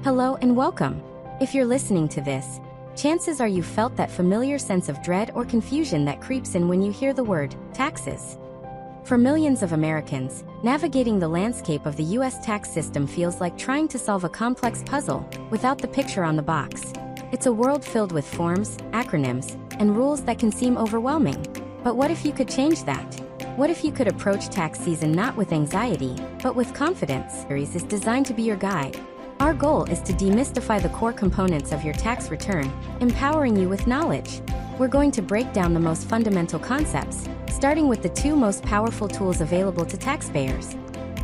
Hello and welcome. If you're listening to this, chances are you've felt that familiar sense of dread or confusion that creeps in when you hear the word taxes. For millions of Americans, navigating the landscape of the U.S. tax system feels like trying to solve a complex puzzle without the picture on the box. It's a world filled with forms, acronyms, and rules that can seem overwhelming. But what if you could change that? What if you could approach tax season not with anxiety, but with confidence? This series is designed to be your guide. Our goal is to demystify the core components of your tax return, empowering you with knowledge. We're going to break down the most fundamental concepts, starting with the two most powerful tools available to taxpayers: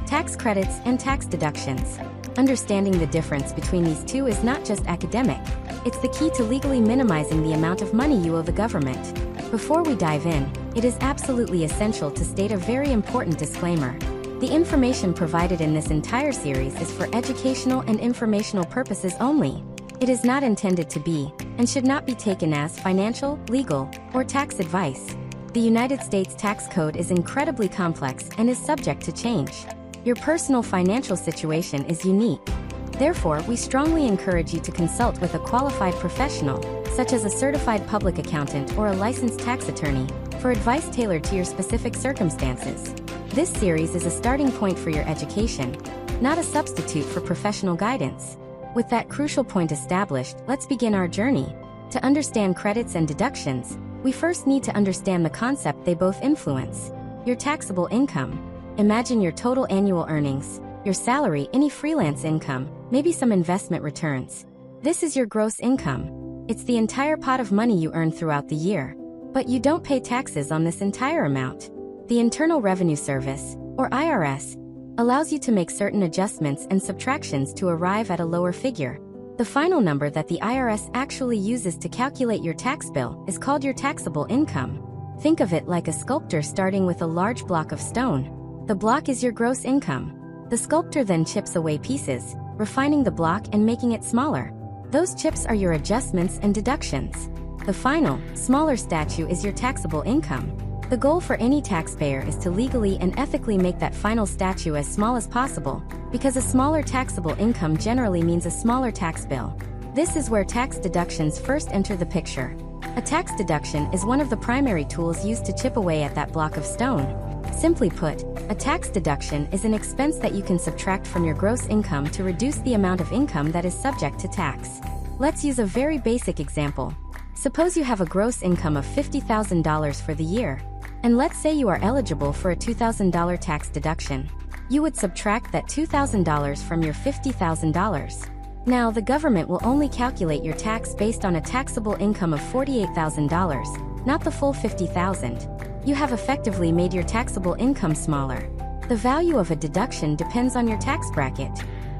tax credits and tax deductions. Understanding the difference between these two is not just academic, it's the key to legally minimizing the amount of money you owe the government. Before we dive in, it is absolutely essential to state a very important disclaimer. The information provided in this entire series is for educational and informational purposes only. It is not intended to be, and should not be taken as financial, legal, or tax advice. The United States tax code is incredibly complex and is subject to change. Your personal financial situation is unique. Therefore, we strongly encourage you to consult with a qualified professional, such as a certified public accountant or a licensed tax attorney, for advice tailored to your specific circumstances. This series is a starting point for your education, not a substitute for professional guidance. With that crucial point established, let's begin our journey. To understand credits and deductions, we first need to understand the concept they both influence: your taxable income. Imagine your total annual earnings, your salary, any freelance income, maybe some investment returns. This is your gross income. It's the entire pot of money you earn throughout the year. But you don't pay taxes on this entire amount. The Internal Revenue Service, or IRS, allows you to make certain adjustments and subtractions to arrive at a lower figure. The final number that the IRS actually uses to calculate your tax bill is called your taxable income. Think of it like a sculptor starting with a large block of stone. The block is your gross income. The sculptor then chips away pieces, refining the block and making it smaller. Those chips are your adjustments and deductions. The final, smaller statue is your taxable income. The goal for any taxpayer is to legally and ethically make that final statue as small as possible, because a smaller taxable income generally means a smaller tax bill. This is where tax deductions first enter the picture. A tax deduction is one of the primary tools used to chip away at that block of stone. Simply put, a tax deduction is an expense that you can subtract from your gross income to reduce the amount of income that is subject to tax. Let's use a very basic example. Suppose you have a gross income of $50,000 for the year, and let's say you are eligible for a $2,000 tax deduction. You would subtract that $2,000 from your $50,000. Now, the government will only calculate your tax based on a taxable income of $48,000, not the full $50,000. You have effectively made your taxable income smaller. The value of a deduction depends on your tax bracket.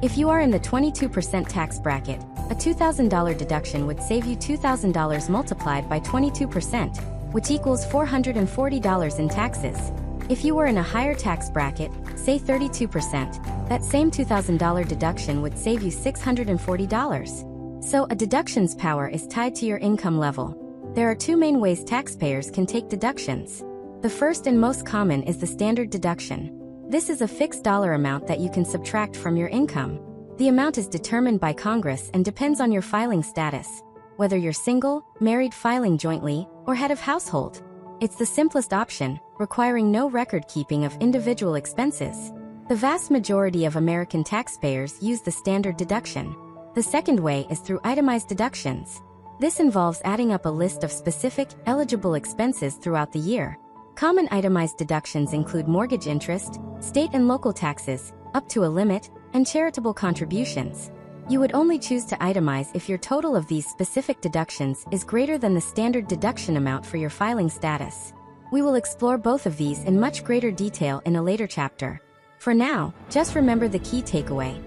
If you are in the 22% tax bracket, a $2,000 deduction would save you $2,000 multiplied by 22%, which equals $440 in taxes. If you were in a higher tax bracket, say 32%, that same $2,000 deduction would save you $640. So a deduction's power is tied to your income level. There are two main ways taxpayers can take deductions. The first and most common is the standard deduction. This is a fixed dollar amount that you can subtract from your income. The amount is determined by Congress and depends on your filing status, whether you're single, married, filing jointly, or head of household. It's the simplest option, requiring no record keeping of individual expenses. The vast majority of American taxpayers use the standard deduction. The second way is through itemized deductions. This involves adding up a list of specific, eligible expenses throughout the year. Common itemized deductions include mortgage interest, state and local taxes, up to a limit, and charitable contributions. You would only choose to itemize if your total of these specific deductions is greater than the standard deduction amount for your filing status. We will explore both of these in much greater detail in a later chapter. For now, just remember the key takeaway.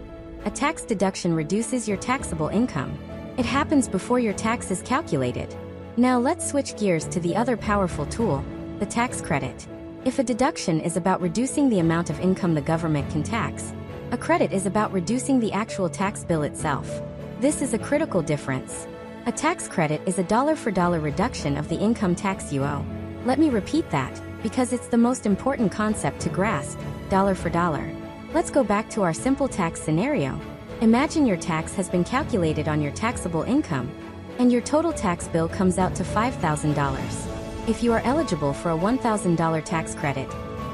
A tax deduction reduces your taxable income. It happens before your tax is calculated. Now let's switch gears to the other powerful tool, the tax credit. If a deduction is about reducing the amount of income the government can tax, a credit is about reducing the actual tax bill itself. This is a critical difference. A tax credit is a dollar-for-dollar reduction of the income tax you owe. Let me repeat that, because it's the most important concept to grasp, dollar for dollar. Let's go back to our simple tax scenario. Imagine your tax has been calculated on your taxable income, and your total tax bill comes out to $5,000. If you are eligible for a $1,000 tax credit,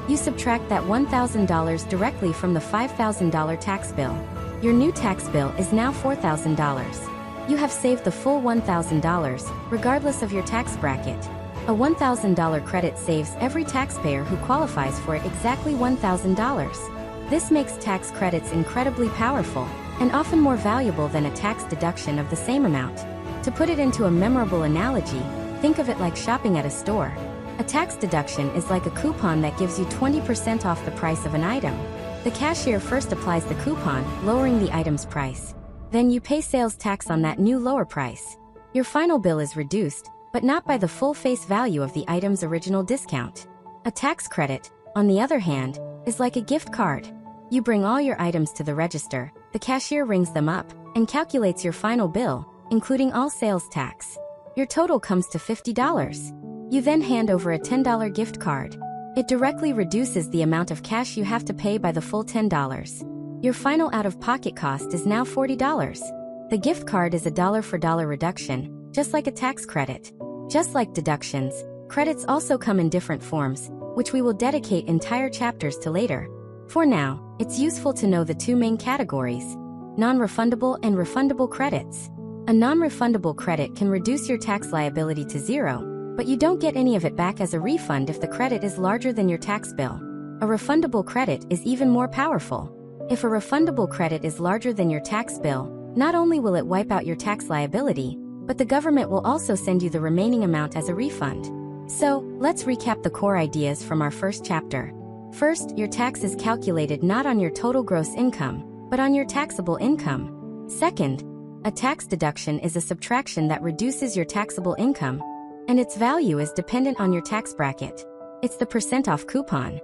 you subtract that $1,000 directly from the $5,000 tax bill. Your new tax bill is now $4,000. You have saved the full $1,000, regardless of your tax bracket. A $1,000 credit saves every taxpayer who qualifies for it exactly $1,000. This makes tax credits incredibly powerful, and often more valuable than a tax deduction of the same amount. To put it into a memorable analogy, think of it like shopping at a store. A tax deduction is like a coupon that gives you 20% off the price of an item. The cashier first applies the coupon, lowering the item's price. Then you pay sales tax on that new lower price. Your final bill is reduced, but not by the full face value of the item's original discount. A tax credit, on the other hand, is like a gift card. You bring all your items to the register, the cashier rings them up, and calculates your final bill, including all sales tax. Your total comes to $50. You then hand over a $10 gift card. It directly reduces the amount of cash you have to pay by the full $10. Your final out-of-pocket cost is now $40. The gift card is a dollar-for-dollar reduction, just like a tax credit. Just like deductions, credits also come in different forms, which we will dedicate entire chapters to later. For now, it's useful to know the two main categories: non-refundable and refundable credits. A non-refundable credit can reduce your tax liability to zero, but you don't get any of it back as a refund if the credit is larger than your tax bill. A refundable credit is even more powerful. If a refundable credit is larger than your tax bill, not only will it wipe out your tax liability, but the government will also send you the remaining amount as a refund. So, let's recap the core ideas from our first chapter. First, your tax is calculated not on your total gross income, but on your taxable income. Second, a tax deduction is a subtraction that reduces your taxable income, and its value is dependent on your tax bracket. It's the percent off coupon.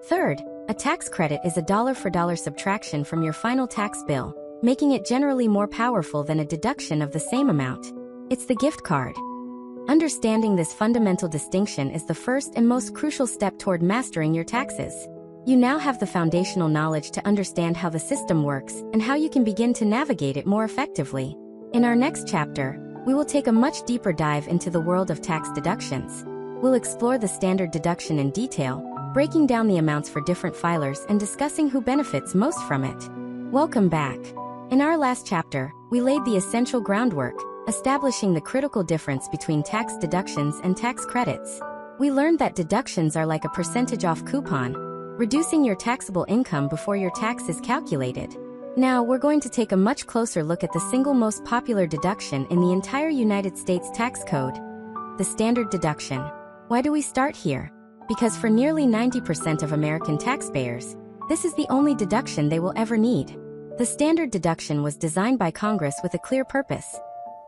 Third, a tax credit is a dollar-for-dollar subtraction from your final tax bill, making it generally more powerful than a deduction of the same amount. It's the gift card. Understanding this fundamental distinction is the first and most crucial step toward mastering your taxes. You now have the foundational knowledge to understand how the system works and how you can begin to navigate it more effectively. In our next chapter, we will take a much deeper dive into the world of tax deductions. We'll explore the standard deduction in detail, breaking down the amounts for different filers and discussing who benefits most from it. Welcome back. In our last chapter, we laid the essential groundwork, establishing the critical difference between tax deductions and tax credits. We learned that deductions are like a percentage off coupon, reducing your taxable income before your tax is calculated. Now, we're going to take a much closer look at the single most popular deduction in the entire United States tax code: the standard deduction. Why do we start here? Because for nearly 90% of American taxpayers, this is the only deduction they will ever need. The standard deduction was designed by Congress with a clear purpose: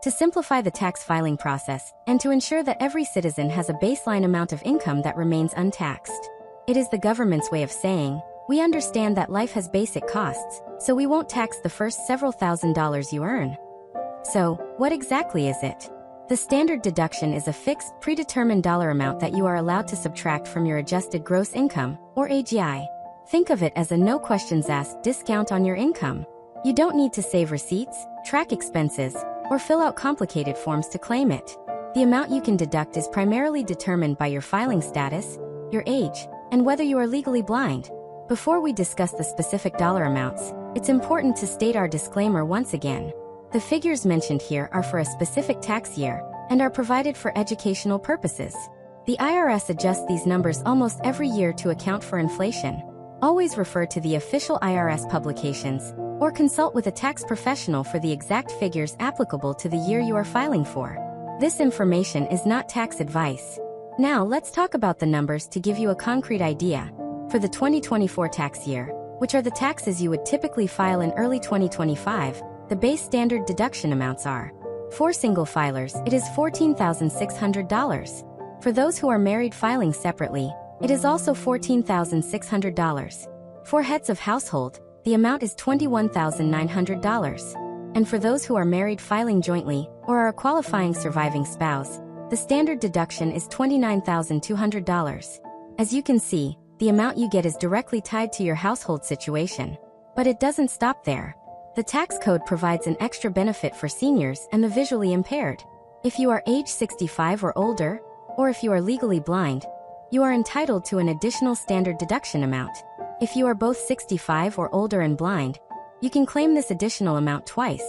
to simplify the tax filing process and to ensure that every citizen has a baseline amount of income that remains untaxed. It is the government's way of saying, we understand that life has basic costs, so we won't tax the first several $1,000s you earn. So, what exactly is it? The standard deduction is a fixed, predetermined dollar amount that you are allowed to subtract from your adjusted gross income, or AGI. Think of it as a no-questions-asked discount on your income. You don't need to save receipts, track expenses, or fill out complicated forms to claim it. The amount you can deduct is primarily determined by your filing status, your age, and whether you are legally blind. Before we discuss the specific dollar amounts, it's important to state our disclaimer once again. The figures mentioned here are for a specific tax year and are provided for educational purposes. The IRS adjusts these numbers almost every year to account for inflation. Always refer to the official IRS publications or consult with a tax professional for the exact figures applicable to the year you are filing for. This information is not tax advice. Now let's talk about the numbers to give you a concrete idea. For the 2024 tax year, which are the taxes you would typically file in early 2025, the base standard deduction amounts are: for single filers, it is $14,600. For those who are married filing separately, it is also $14,600. For heads of household, the amount is $21,900. And for those who are married filing jointly, or are a qualifying surviving spouse, the standard deduction is $29,200. As you can see, the amount you get is directly tied to your household situation. But it doesn't stop there. The tax code provides an extra benefit for seniors and the visually impaired. If you are age 65 or older, or if you are legally blind, you are entitled to an additional standard deduction amount. If you are both 65 or older and blind, you can claim this additional amount twice.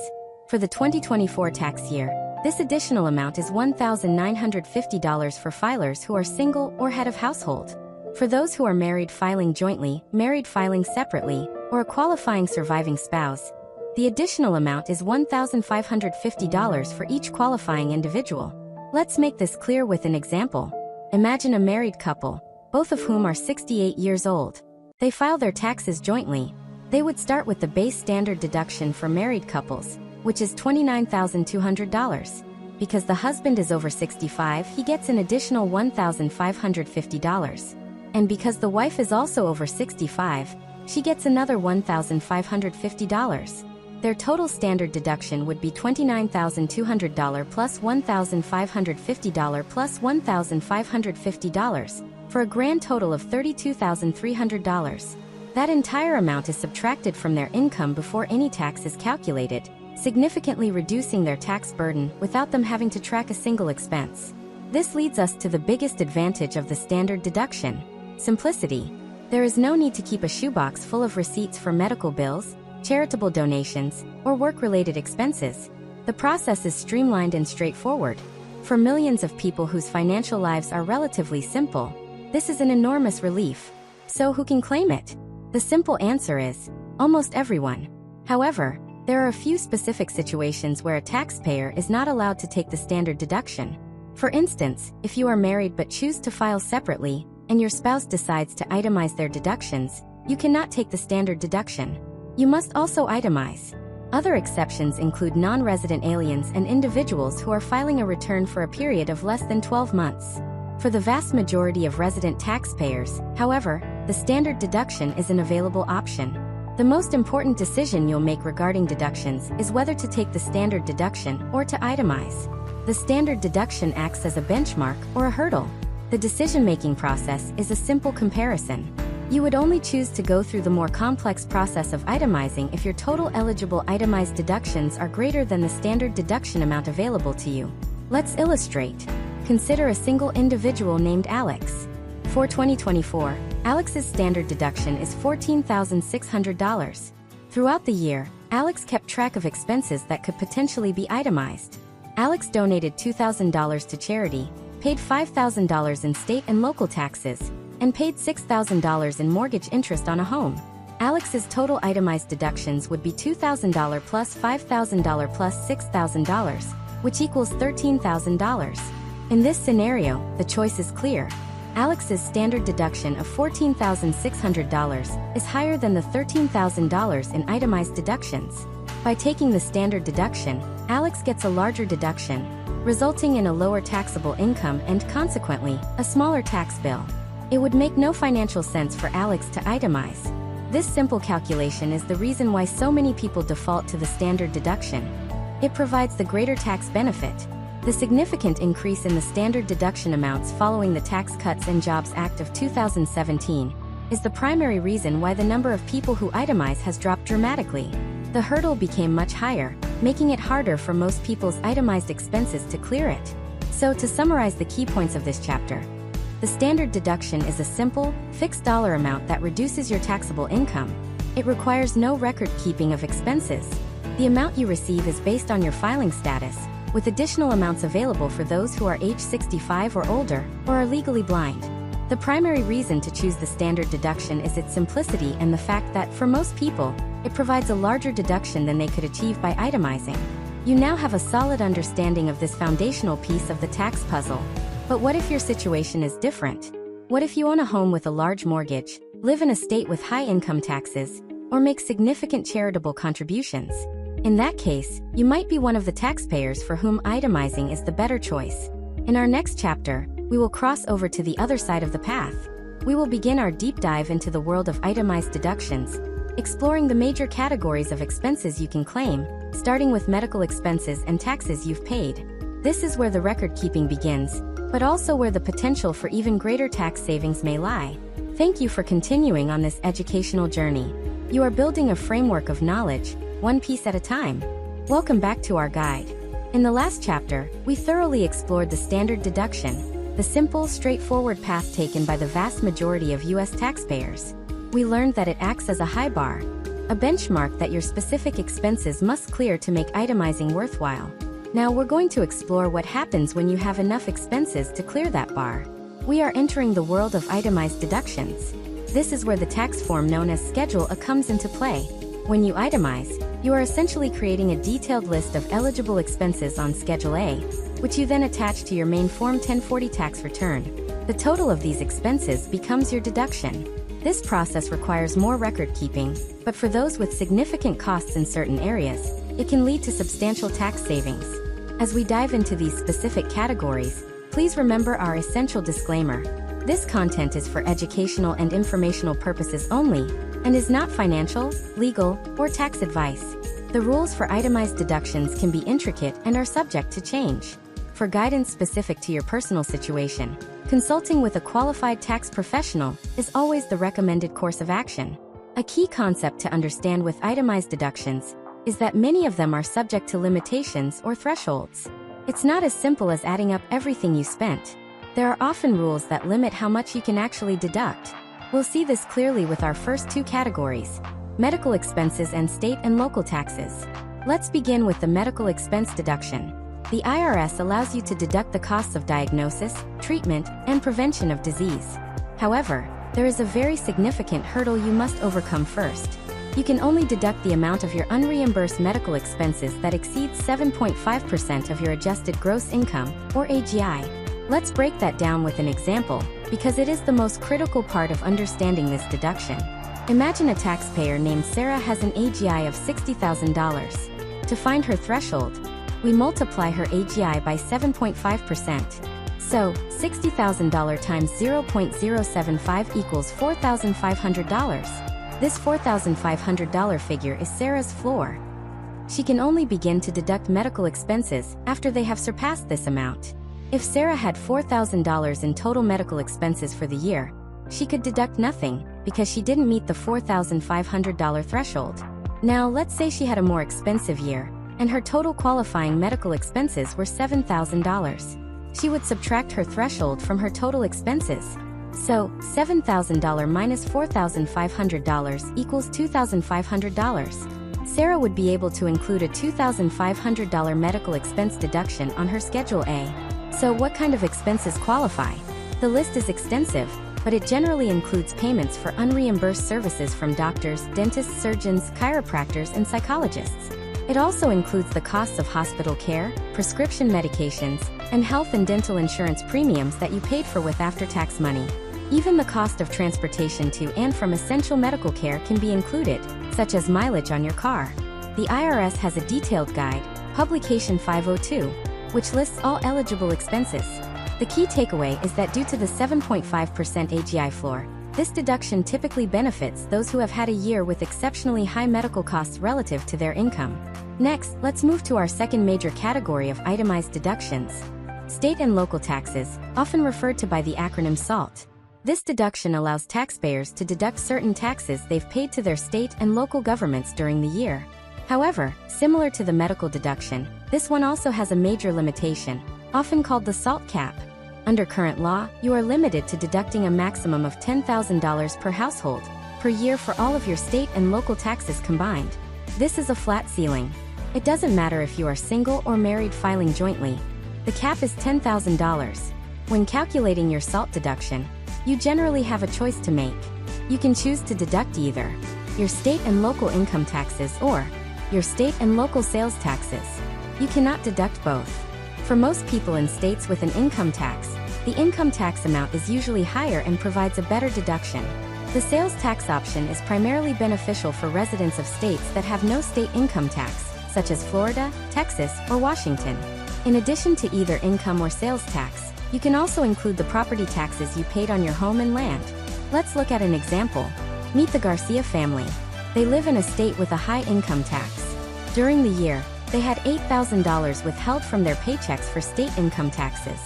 For the 2024 tax year, this additional amount is $1,950 for filers who are single or head of household. For those who are married filing jointly, married filing separately, or a qualifying surviving spouse, the additional amount is $1,550 for each qualifying individual. Let's make this clear with an example. Imagine a married couple, both of whom are 68 years old. They file their taxes jointly. They would start with the base standard deduction for married couples, which is $29,200. Because the husband is over 65, he gets an additional $1,550. And because the wife is also over 65, she gets another $1,550. Their total standard deduction would be $29,200 plus $1,550 plus $1,550, for a grand total of $32,300. That entire amount is subtracted from their income before any tax is calculated, significantly reducing their tax burden without them having to track a single expense. This leads us to the biggest advantage of the standard deduction: simplicity. There is no need to keep a shoebox full of receipts for medical bills, charitable donations, or work-related expenses. The process is streamlined and straightforward. For millions of people whose financial lives are relatively simple, this is an enormous relief. So who can claim it? The simple answer is almost everyone. However, there are a few specific situations where a taxpayer is not allowed to take the standard deduction. For instance, if you are married but choose to file separately, and your spouse decides to itemize their deductions, you cannot take the standard deduction. You must also itemize. Other exceptions include non-resident aliens and individuals who are filing a return for a period of less than 12 months. For the vast majority of resident taxpayers, however, the standard deduction is an available option. The most important decision you'll make regarding deductions is whether to take the standard deduction or to itemize. The standard deduction acts as a benchmark or a hurdle. The decision-making process is a simple comparison. You would only choose to go through the more complex process of itemizing if your total eligible itemized deductions are greater than the standard deduction amount available to you. Let's illustrate. Consider a single individual named Alex. For 2024, Alex's standard deduction is $14,600. Throughout the year, Alex kept track of expenses that could potentially be itemized. Alex donated $2,000 to charity, paid $5,000 in state and local taxes, and paid $6,000 in mortgage interest on a home. Alex's total itemized deductions would be $2,000 plus $5,000 plus $6,000, which equals $13,000. In this scenario, the choice is clear. Alex's standard deduction of $14,600 is higher than the $13,000 in itemized deductions. By taking the standard deduction, Alex gets a larger deduction, resulting in a lower taxable income and, consequently, a smaller tax bill. It would make no financial sense for Alex to itemize. This simple calculation is the reason why so many people default to the standard deduction. It provides the greater tax benefit. The significant increase in the standard deduction amounts following the Tax Cuts and Jobs Act of 2017 is the primary reason why the number of people who itemize has dropped dramatically. The hurdle became much higher, making it harder for most people's itemized expenses to clear it. So to summarize the key points of this chapter, the standard deduction is a simple, fixed dollar amount that reduces your taxable income. It requires no record keeping of expenses. The amount you receive is based on your filing status, with additional amounts available for those who are age 65 or older, or are legally blind. The primary reason to choose the standard deduction is its simplicity and the fact that, for most people, it provides a larger deduction than they could achieve by itemizing. You now have a solid understanding of this foundational piece of the tax puzzle. But what if your situation is different? What if you own a home with a large mortgage, live in a state with high income taxes, or make significant charitable contributions? In that case, you might be one of the taxpayers for whom itemizing is the better choice. In our next chapter, we will cross over to the other side of the path. We will begin our deep dive into the world of itemized deductions, exploring the major categories of expenses you can claim, starting with medical expenses and taxes you've paid. This is where the record keeping begins, but also where the potential for even greater tax savings may lie. Thank you for continuing on this educational journey. You are building a framework of knowledge, one piece at a time. Welcome back to our guide. In the last chapter, we thoroughly explored the standard deduction, the simple, straightforward path taken by the vast majority of U.S. taxpayers. We learned that it acts as a high bar, a benchmark that your specific expenses must clear to make itemizing worthwhile. Now we're going to explore what happens when you have enough expenses to clear that bar. We are entering the world of itemized deductions. This is where the tax form known as Schedule A comes into play. When you itemize, you are essentially creating a detailed list of eligible expenses on Schedule A, which you then attach to your main Form 1040 tax return. The total of these expenses becomes your deduction. This process requires more record keeping, but for those with significant costs in certain areas, it can lead to substantial tax savings. As we dive into these specific categories, please remember our essential disclaimer. This content is for educational and informational purposes only, and is not financial, legal, or tax advice. The rules for itemized deductions can be intricate and are subject to change. For guidance specific to your personal situation, consulting with a qualified tax professional is always the recommended course of action. A key concept to understand with itemized deductions is that many of them are subject to limitations or thresholds. It's not as simple as adding up everything you spent. There are often rules that limit how much you can actually deduct. We'll see this clearly with our first two categories: medical expenses and state and local taxes. Let's begin with the medical expense deduction. The IRS allows you to deduct the costs of diagnosis, treatment, and prevention of disease. However, there is a very significant hurdle you must overcome first. You can only deduct the amount of your unreimbursed medical expenses that exceeds 7.5% of your adjusted gross income, or AGI. Let's break that down with an example, because it is the most critical part of understanding this deduction. Imagine a taxpayer named Sarah has an AGI of $60,000. To find her threshold, we multiply her AGI by 7.5%. So, $60,000 times 0.075 equals $4,500. This $4,500 figure is Sarah's floor. She can only begin to deduct medical expenses after they have surpassed this amount. If Sarah had $4,000 in total medical expenses for the year, she could deduct nothing because she didn't meet the $4,500 threshold. Now, let's say she had a more expensive year, and her total qualifying medical expenses were $7,000. She would subtract her threshold from her total expenses. So, $7,000 minus $4,500 equals $2,500. Sarah would be able to include a $2,500 medical expense deduction on her Schedule A. So what kind of expenses qualify? The list is extensive, but it generally includes payments for unreimbursed services from doctors, dentists, surgeons, chiropractors, and psychologists. It also includes the costs of hospital care, prescription medications, and health and dental insurance premiums that you paid for with after-tax money. Even the cost of transportation to and from essential medical care can be included, such as mileage on your car. The IRS has a detailed guide, Publication 502, which lists all eligible expenses. The key takeaway is that due to the 7.5% AGI floor, this deduction typically benefits those who have had a year with exceptionally high medical costs relative to their income. Next, let's move to our second major category of itemized deductions: state and local taxes, often referred to by the acronym SALT. This deduction allows taxpayers to deduct certain taxes they've paid to their state and local governments during the year. However, similar to the medical deduction, this one also has a major limitation, often called the SALT cap. Under current law, you are limited to deducting a maximum of $10,000 per household per year for all of your state and local taxes combined. This is a flat ceiling. It doesn't matter if you are single or married filing jointly. The cap is $10,000. When calculating your SALT deduction, you generally have a choice to make. You can choose to deduct either your state and local income taxes or your state and local sales taxes. You cannot deduct both. For most people in states with an income tax, the income tax amount is usually higher and provides a better deduction. The sales tax option is primarily beneficial for residents of states that have no state income tax, such as Florida, Texas, or Washington. In addition to either income or sales tax, you can also include the property taxes you paid on your home and land. Let's look at an example. Meet the Garcia family. They live in a state with a high income tax. During the year, they had $8,000 withheld from their paychecks for state income taxes.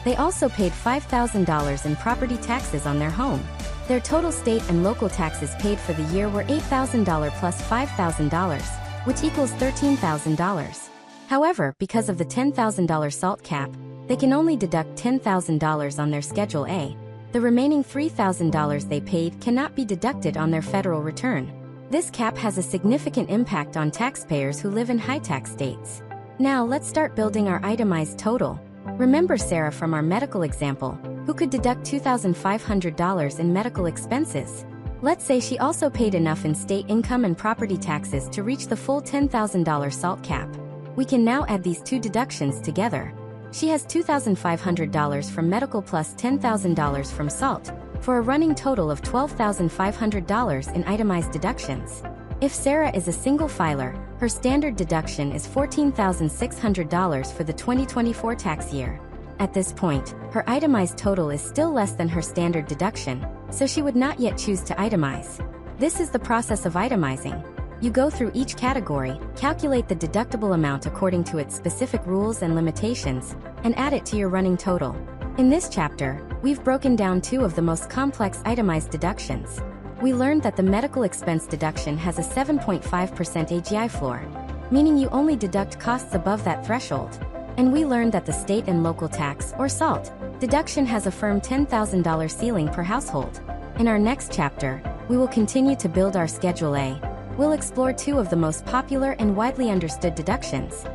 They also paid $5,000 in property taxes on their home. Their total state and local taxes paid for the year were $8,000 plus $5,000, which equals $13,000. However, because of the $10,000 SALT cap, they can only deduct $10,000 on their Schedule A. The remaining $3,000 they paid cannot be deducted on their federal return. This cap has a significant impact on taxpayers who live in high-tax states. Now let's start building our itemized total. Remember Sarah from our medical example, who could deduct $2,500 in medical expenses. Let's say she also paid enough in state income and property taxes to reach the full $10,000 SALT cap. We can now add these two deductions together. She has $2,500 from medical plus $10,000 from SALT, for a running total of $12,500 in itemized deductions. If Sarah is a single filer, her standard deduction is $14,600 for the 2024 tax year. At this point, her itemized total is still less than her standard deduction, so she would not yet choose to itemize. This is the process of itemizing. You go through each category, calculate the deductible amount according to its specific rules and limitations, and add it to your running total. In this chapter, we've broken down two of the most complex itemized deductions. We learned that the medical expense deduction has a 7.5% AGI floor, meaning you only deduct costs above that threshold. And we learned that the state and local tax, or SALT, deduction has a firm $10,000 ceiling per household. In our next chapter, we will continue to build our Schedule A. We'll explore two of the most popular and widely understood deductions: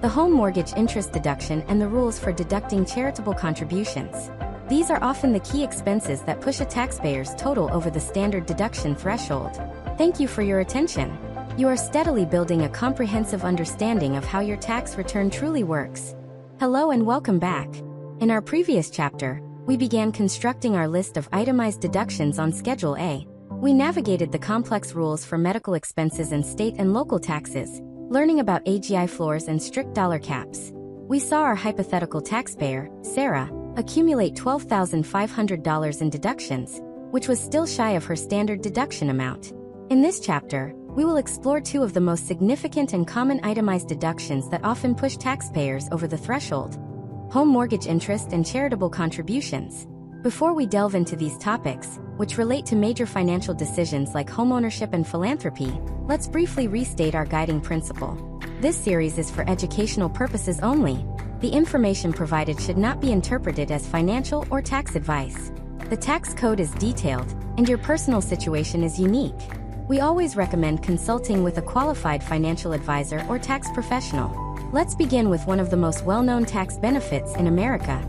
the home mortgage interest deduction and the rules for deducting charitable contributions. These are often the key expenses that push a taxpayer's total over the standard deduction threshold. Thank you for your attention. You are steadily building a comprehensive understanding of how your tax return truly works. Hello and welcome back. In our previous chapter, we began constructing our list of itemized deductions on Schedule A. We navigated the complex rules for medical expenses and state and local taxes, learning about AGI floors and strict dollar caps. We saw our hypothetical taxpayer, Sarah, accumulate $12,500 in deductions, which was still shy of her standard deduction amount. In this chapter, we will explore two of the most significant and common itemized deductions that often push taxpayers over the threshold: home mortgage interest and charitable contributions. Before we delve into these topics, which relate to major financial decisions like homeownership and philanthropy, let's briefly restate our guiding principle. This series is for educational purposes only. The information provided should not be interpreted as financial or tax advice. The tax code is detailed, and your personal situation is unique. We always recommend consulting with a qualified financial advisor or tax professional. Let's begin with one of the most well-known tax benefits in America: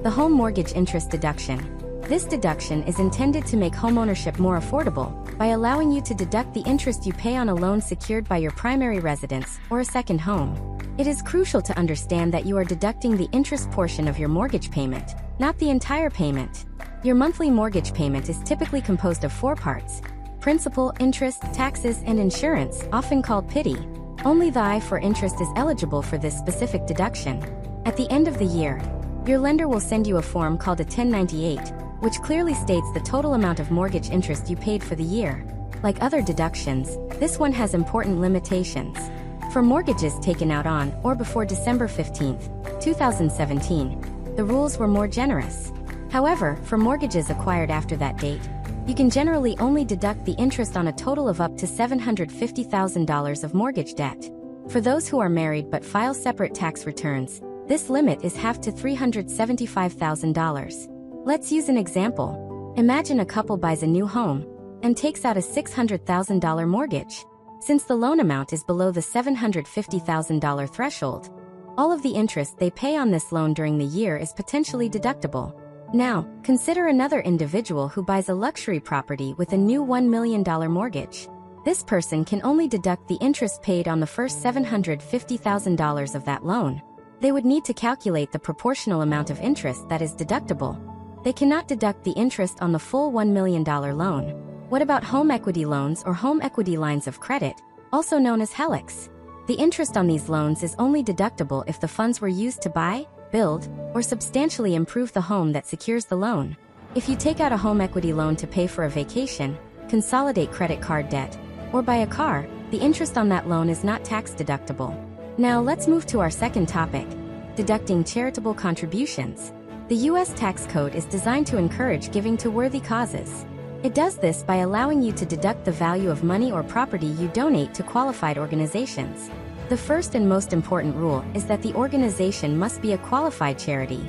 the home mortgage interest deduction. This deduction is intended to make homeownership more affordable by allowing you to deduct the interest you pay on a loan secured by your primary residence or a second home. It is crucial to understand that you are deducting the interest portion of your mortgage payment, not the entire payment. Your monthly mortgage payment is typically composed of 4 parts: principal, interest, taxes, and insurance, often called PITI. Only the I for interest is eligible for this specific deduction. At the end of the year, your lender will send you a form called a 1098, which clearly states the total amount of mortgage interest you paid for the year. Like other deductions, this one has important limitations. For mortgages taken out on or before December 15, 2017, the rules were more generous. However, for mortgages acquired after that date, you can generally only deduct the interest on a total of up to $750,000 of mortgage debt. For those who are married but file separate tax returns, this limit is halved to $375,000. Let's use an example. Imagine a couple buys a new home and takes out a $600,000 mortgage. Since the loan amount is below the $750,000 threshold, all of the interest they pay on this loan during the year is potentially deductible. Now, consider another individual who buys a luxury property with a new $1 million mortgage. This person can only deduct the interest paid on the first $750,000 of that loan. They would need to calculate the proportional amount of interest that is deductible. They cannot deduct the interest on the full $1 million loan. What about home equity loans or home equity lines of credit, also known as HELOCs? The interest on these loans is only deductible if the funds were used to buy, build, or substantially improve the home that secures the loan. If you take out a home equity loan to pay for a vacation, consolidate credit card debt, or buy a car, the interest on that loan is not tax deductible. Now let's move to our second topic: deducting charitable contributions. The U.S. tax code is designed to encourage giving to worthy causes. It does this by allowing you to deduct the value of money or property you donate to qualified organizations. The first and most important rule is that the organization must be a qualified charity.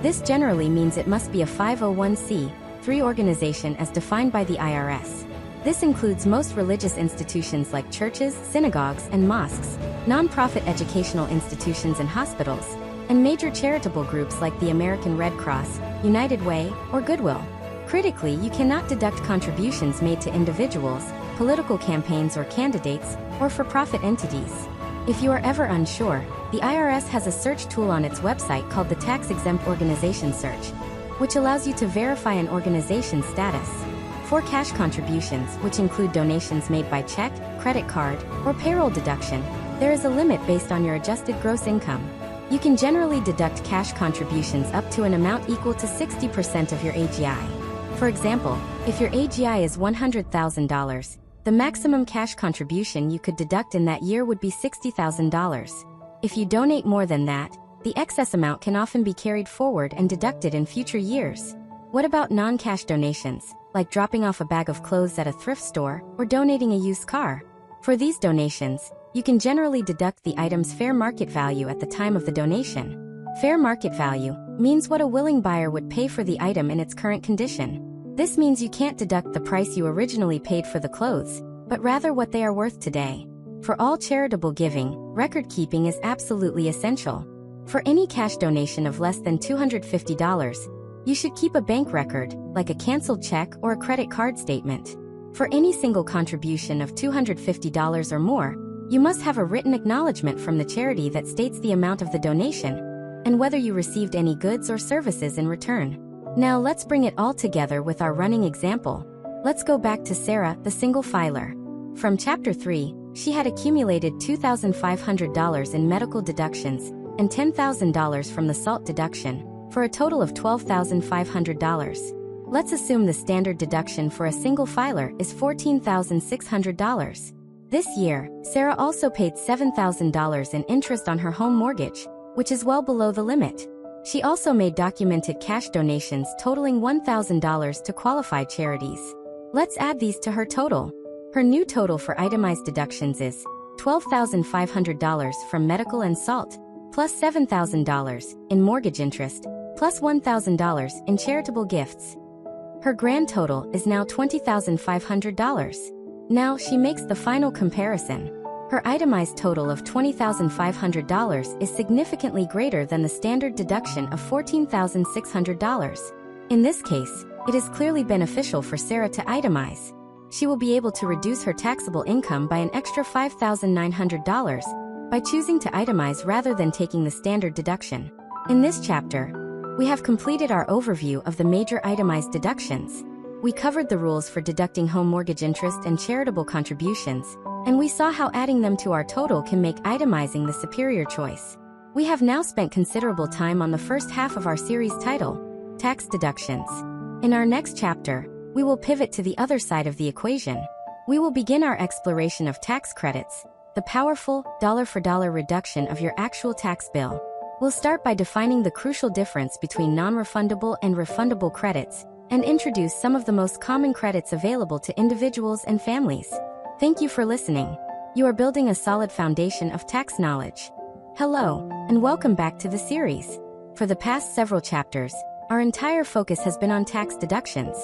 This generally means it must be a 501(c)(3) organization as defined by the IRS. This includes most religious institutions like churches, synagogues, and mosques, non-profit educational institutions and hospitals, and major charitable groups like the American Red Cross, United Way, or Goodwill. Critically, you cannot deduct contributions made to individuals, political campaigns or candidates, or for-profit entities. If you are ever unsure, the IRS has a search tool on its website called the Tax-Exempt Organization Search, which allows you to verify an organization's status. For cash contributions, which include donations made by check, credit card, or payroll deduction, there is a limit based on your adjusted gross income. You can generally deduct cash contributions up to an amount equal to 60% of your AGI. For example, if your AGI is $100,000, the maximum cash contribution you could deduct in that year would be $60,000. If you donate more than that, the excess amount can often be carried forward and deducted in future years. What about non-cash donations, like dropping off a bag of clothes at a thrift store or donating a used car? For these donations, you can generally deduct the item's fair market value at the time of the donation. Fair market value means what a willing buyer would pay for the item in its current condition. This means you can't deduct the price you originally paid for the clothes, but rather what they are worth today. For all charitable giving, record keeping is absolutely essential. For any cash donation of less than $250, you should keep a bank record, like a canceled check or a credit card statement. For any single contribution of $250 or more, you must have a written acknowledgement from the charity that states the amount of the donation and whether you received any goods or services in return. Now let's bring it all together with our running example. Let's go back to Sarah, the single filer. From Chapter 3, she had accumulated $2,500 in medical deductions and $10,000 from the SALT deduction, for a total of $12,500. Let's assume the standard deduction for a single filer is $14,600. This year, Sarah also paid $7,000 in interest on her home mortgage, which is well below the limit. She also made documented cash donations totaling $1,000 to qualified charities. Let's add these to her total. Her new total for itemized deductions is $12,500 from medical and SALT, plus $7,000 in mortgage interest, plus $1,000 in charitable gifts. Her grand total is now $20,500. Now she makes the final comparison. Her itemized total of $20,500 is significantly greater than the standard deduction of $14,600. In this case, it is clearly beneficial for Sarah to itemize. She will be able to reduce her taxable income by an extra $5,900 by choosing to itemize rather than taking the standard deduction. In this chapter, we have completed our overview of the major itemized deductions. We covered the rules for deducting home mortgage interest and charitable contributions, and we saw how adding them to our total can make itemizing the superior choice. We have now spent considerable time on the first half of our series title, Tax Deductions. In our next chapter, we will pivot to the other side of the equation. We will begin our exploration of tax credits, the powerful dollar-for-dollar reduction of your actual tax bill. We'll start by defining the crucial difference between non-refundable and refundable credits, and introduce some of the most common credits available to individuals and families. Thank you for listening. You are building a solid foundation of tax knowledge. Hello, and welcome back to the series. For the past several chapters, our entire focus has been on tax deductions.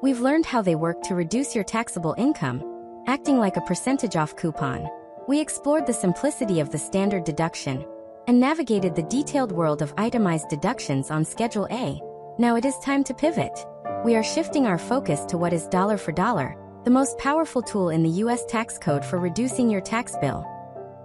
We've learned how they work to reduce your taxable income, acting like a percentage off coupon. We explored the simplicity of the standard deduction and navigated the detailed world of itemized deductions on Schedule A. Now it is time to pivot. We are shifting our focus to what is dollar for dollar, the most powerful tool in the U.S. tax code for reducing your tax bill.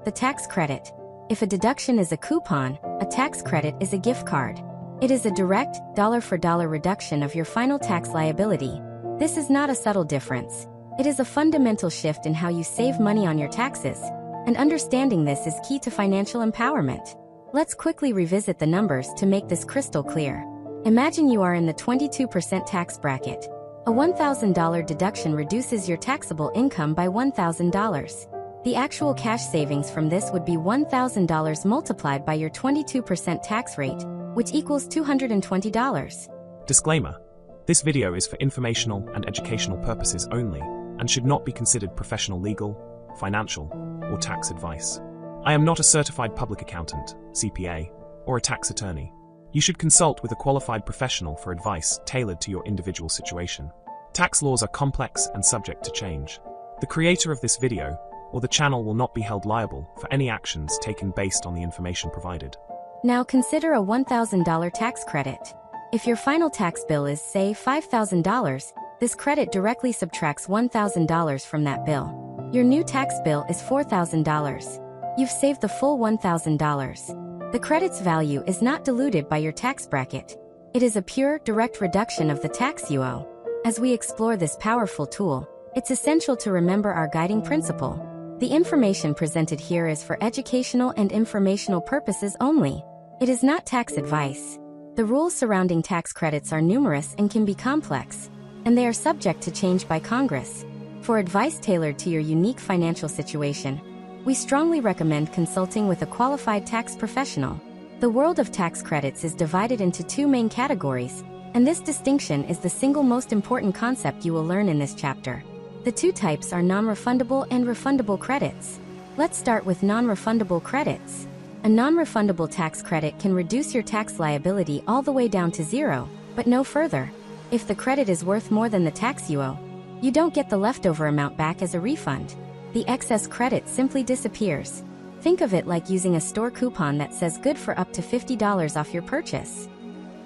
The tax credit. If a deduction is a coupon, a tax credit is a gift card. It is a direct, dollar-for-dollar reduction of your final tax liability. This is not a subtle difference. It is a fundamental shift in how you save money on your taxes, and understanding this is key to financial empowerment. Let's quickly revisit the numbers to make this crystal clear. Imagine you are in the 22% tax bracket. A $1,000 deduction reduces your taxable income by $1,000. The actual cash savings from this would be $1,000 multiplied by your 22% tax rate, which equals $220. Disclaimer. This video is for informational and educational purposes only and should not be considered professional legal, financial, or tax advice. I am not a certified public accountant, CPA, or a tax attorney. You should consult with a qualified professional for advice tailored to your individual situation. Tax laws are complex and subject to change. The creator of this video or the channel will not be held liable for any actions taken based on the information provided. Now consider a $1,000 tax credit. If your final tax bill is, say, $5,000, this credit directly subtracts $1,000 from that bill. Your new tax bill is $4,000. You've saved the full $1,000. The credit's value is not diluted by your tax bracket. It is a pure, direct reduction of the tax you owe. As we explore this powerful tool, it's essential to remember our guiding principle. The information presented here is for educational and informational purposes only. It is not tax advice. The rules surrounding tax credits are numerous and can be complex, and they are subject to change by Congress. For advice tailored to your unique financial situation, we strongly recommend consulting with a qualified tax professional. The world of tax credits is divided into two main categories, and this distinction is the single most important concept you will learn in this chapter. The two types are non-refundable and refundable credits. Let's start with non-refundable credits. A non-refundable tax credit can reduce your tax liability all the way down to zero, but no further. If the credit is worth more than the tax you owe, you don't get the leftover amount back as a refund. The excess credit simply disappears. Think of it like using a store coupon that says good for up to $50 off your purchase.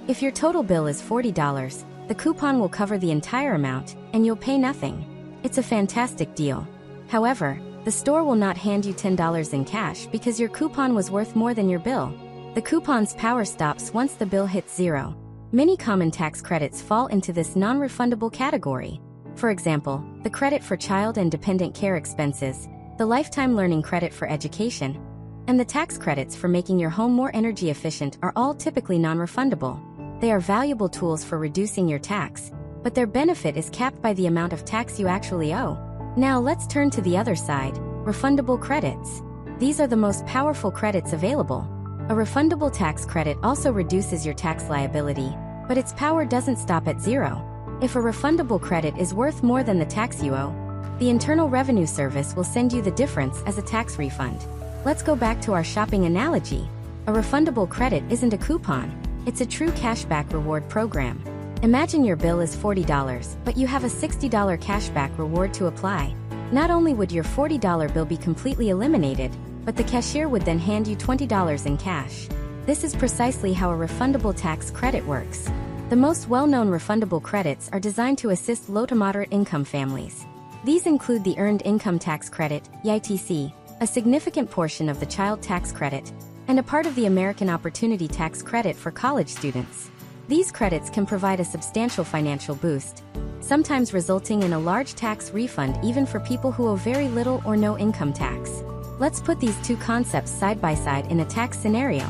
If your total bill is $40, the coupon will cover the entire amount, and you'll pay nothing. It's a fantastic deal. However, the store will not hand you $10 in cash because your coupon was worth more than your bill. The coupon's power stops once the bill hits zero. Many common tax credits fall into this non-refundable category. For example, the credit for child and dependent care expenses, the lifetime learning credit for education, and the tax credits for making your home more energy efficient are all typically non-refundable. They are valuable tools for reducing your tax, but their benefit is capped by the amount of tax you actually owe. Now let's turn to the other side, refundable credits. These are the most powerful credits available. A refundable tax credit also reduces your tax liability, but its power doesn't stop at zero. If a refundable credit is worth more than the tax you owe, the Internal Revenue Service will send you the difference as a tax refund. Let's go back to our shopping analogy. A refundable credit isn't a coupon, it's a true cashback reward program. Imagine your bill is $40, but you have a $60 cashback reward to apply. Not only would your $40 bill be completely eliminated, but the cashier would then hand you $20 in cash. This is precisely how a refundable tax credit works. The most well-known refundable credits are designed to assist low to moderate income families. These include the Earned Income Tax Credit, EITC, a significant portion of the Child Tax Credit, and a part of the American Opportunity Tax Credit for college students. These credits can provide a substantial financial boost, sometimes resulting in a large tax refund even for people who owe very little or no income tax. Let's put these two concepts side by side in a tax scenario.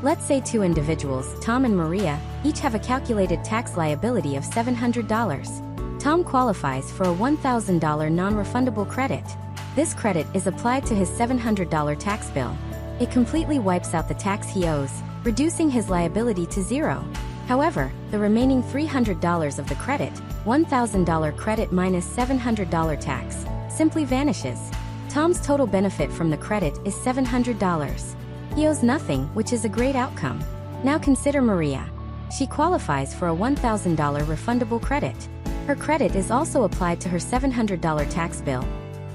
Let's say two individuals, Tom and Maria, each have a calculated tax liability of $700. Tom qualifies for a $1,000 non-refundable credit. This credit is applied to his $700 tax bill. It completely wipes out the tax he owes, reducing his liability to zero. However, the remaining $300 of the credit, $1,000 credit minus $700 tax, simply vanishes. Tom's total benefit from the credit is $700. He owes nothing, which is a great outcome. Now consider Maria. She qualifies for a $1,000 refundable credit. Her credit is also applied to her $700 tax bill,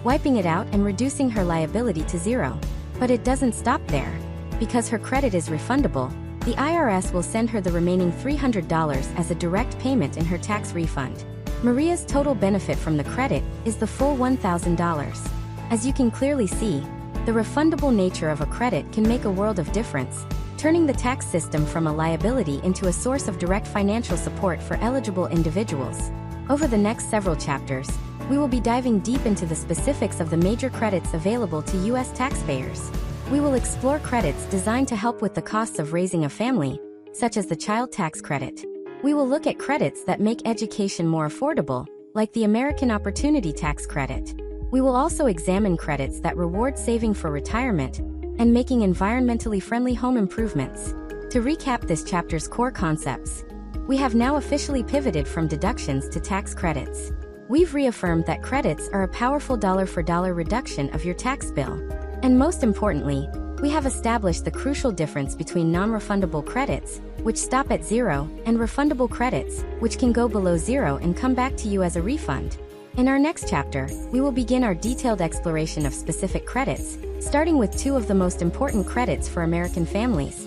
wiping it out and reducing her liability to zero. But it doesn't stop there. Because her credit is refundable, the IRS will send her the remaining $300 as a direct payment in her tax refund. Maria's total benefit from the credit is the full $1,000. As you can clearly see, the refundable nature of a credit can make a world of difference, turning the tax system from a liability into a source of direct financial support for eligible individuals. Over the next several chapters, we will be diving deep into the specifics of the major credits available to U.S. taxpayers. We will explore credits designed to help with the costs of raising a family, such as the Child Tax Credit. We will look at credits that make education more affordable, like the American Opportunity Tax Credit. We will also examine credits that reward saving for retirement and making environmentally friendly home improvements. To recap this chapter's core concepts, we have now officially pivoted from deductions to tax credits. We've reaffirmed that credits are a powerful dollar-for-dollar reduction of your tax bill. And most importantly, we have established the crucial difference between non-refundable credits, which stop at zero, and refundable credits, which can go below zero and come back to you as a refund. In our next chapter, we will begin our detailed exploration of specific credits, starting with two of the most important credits for American families: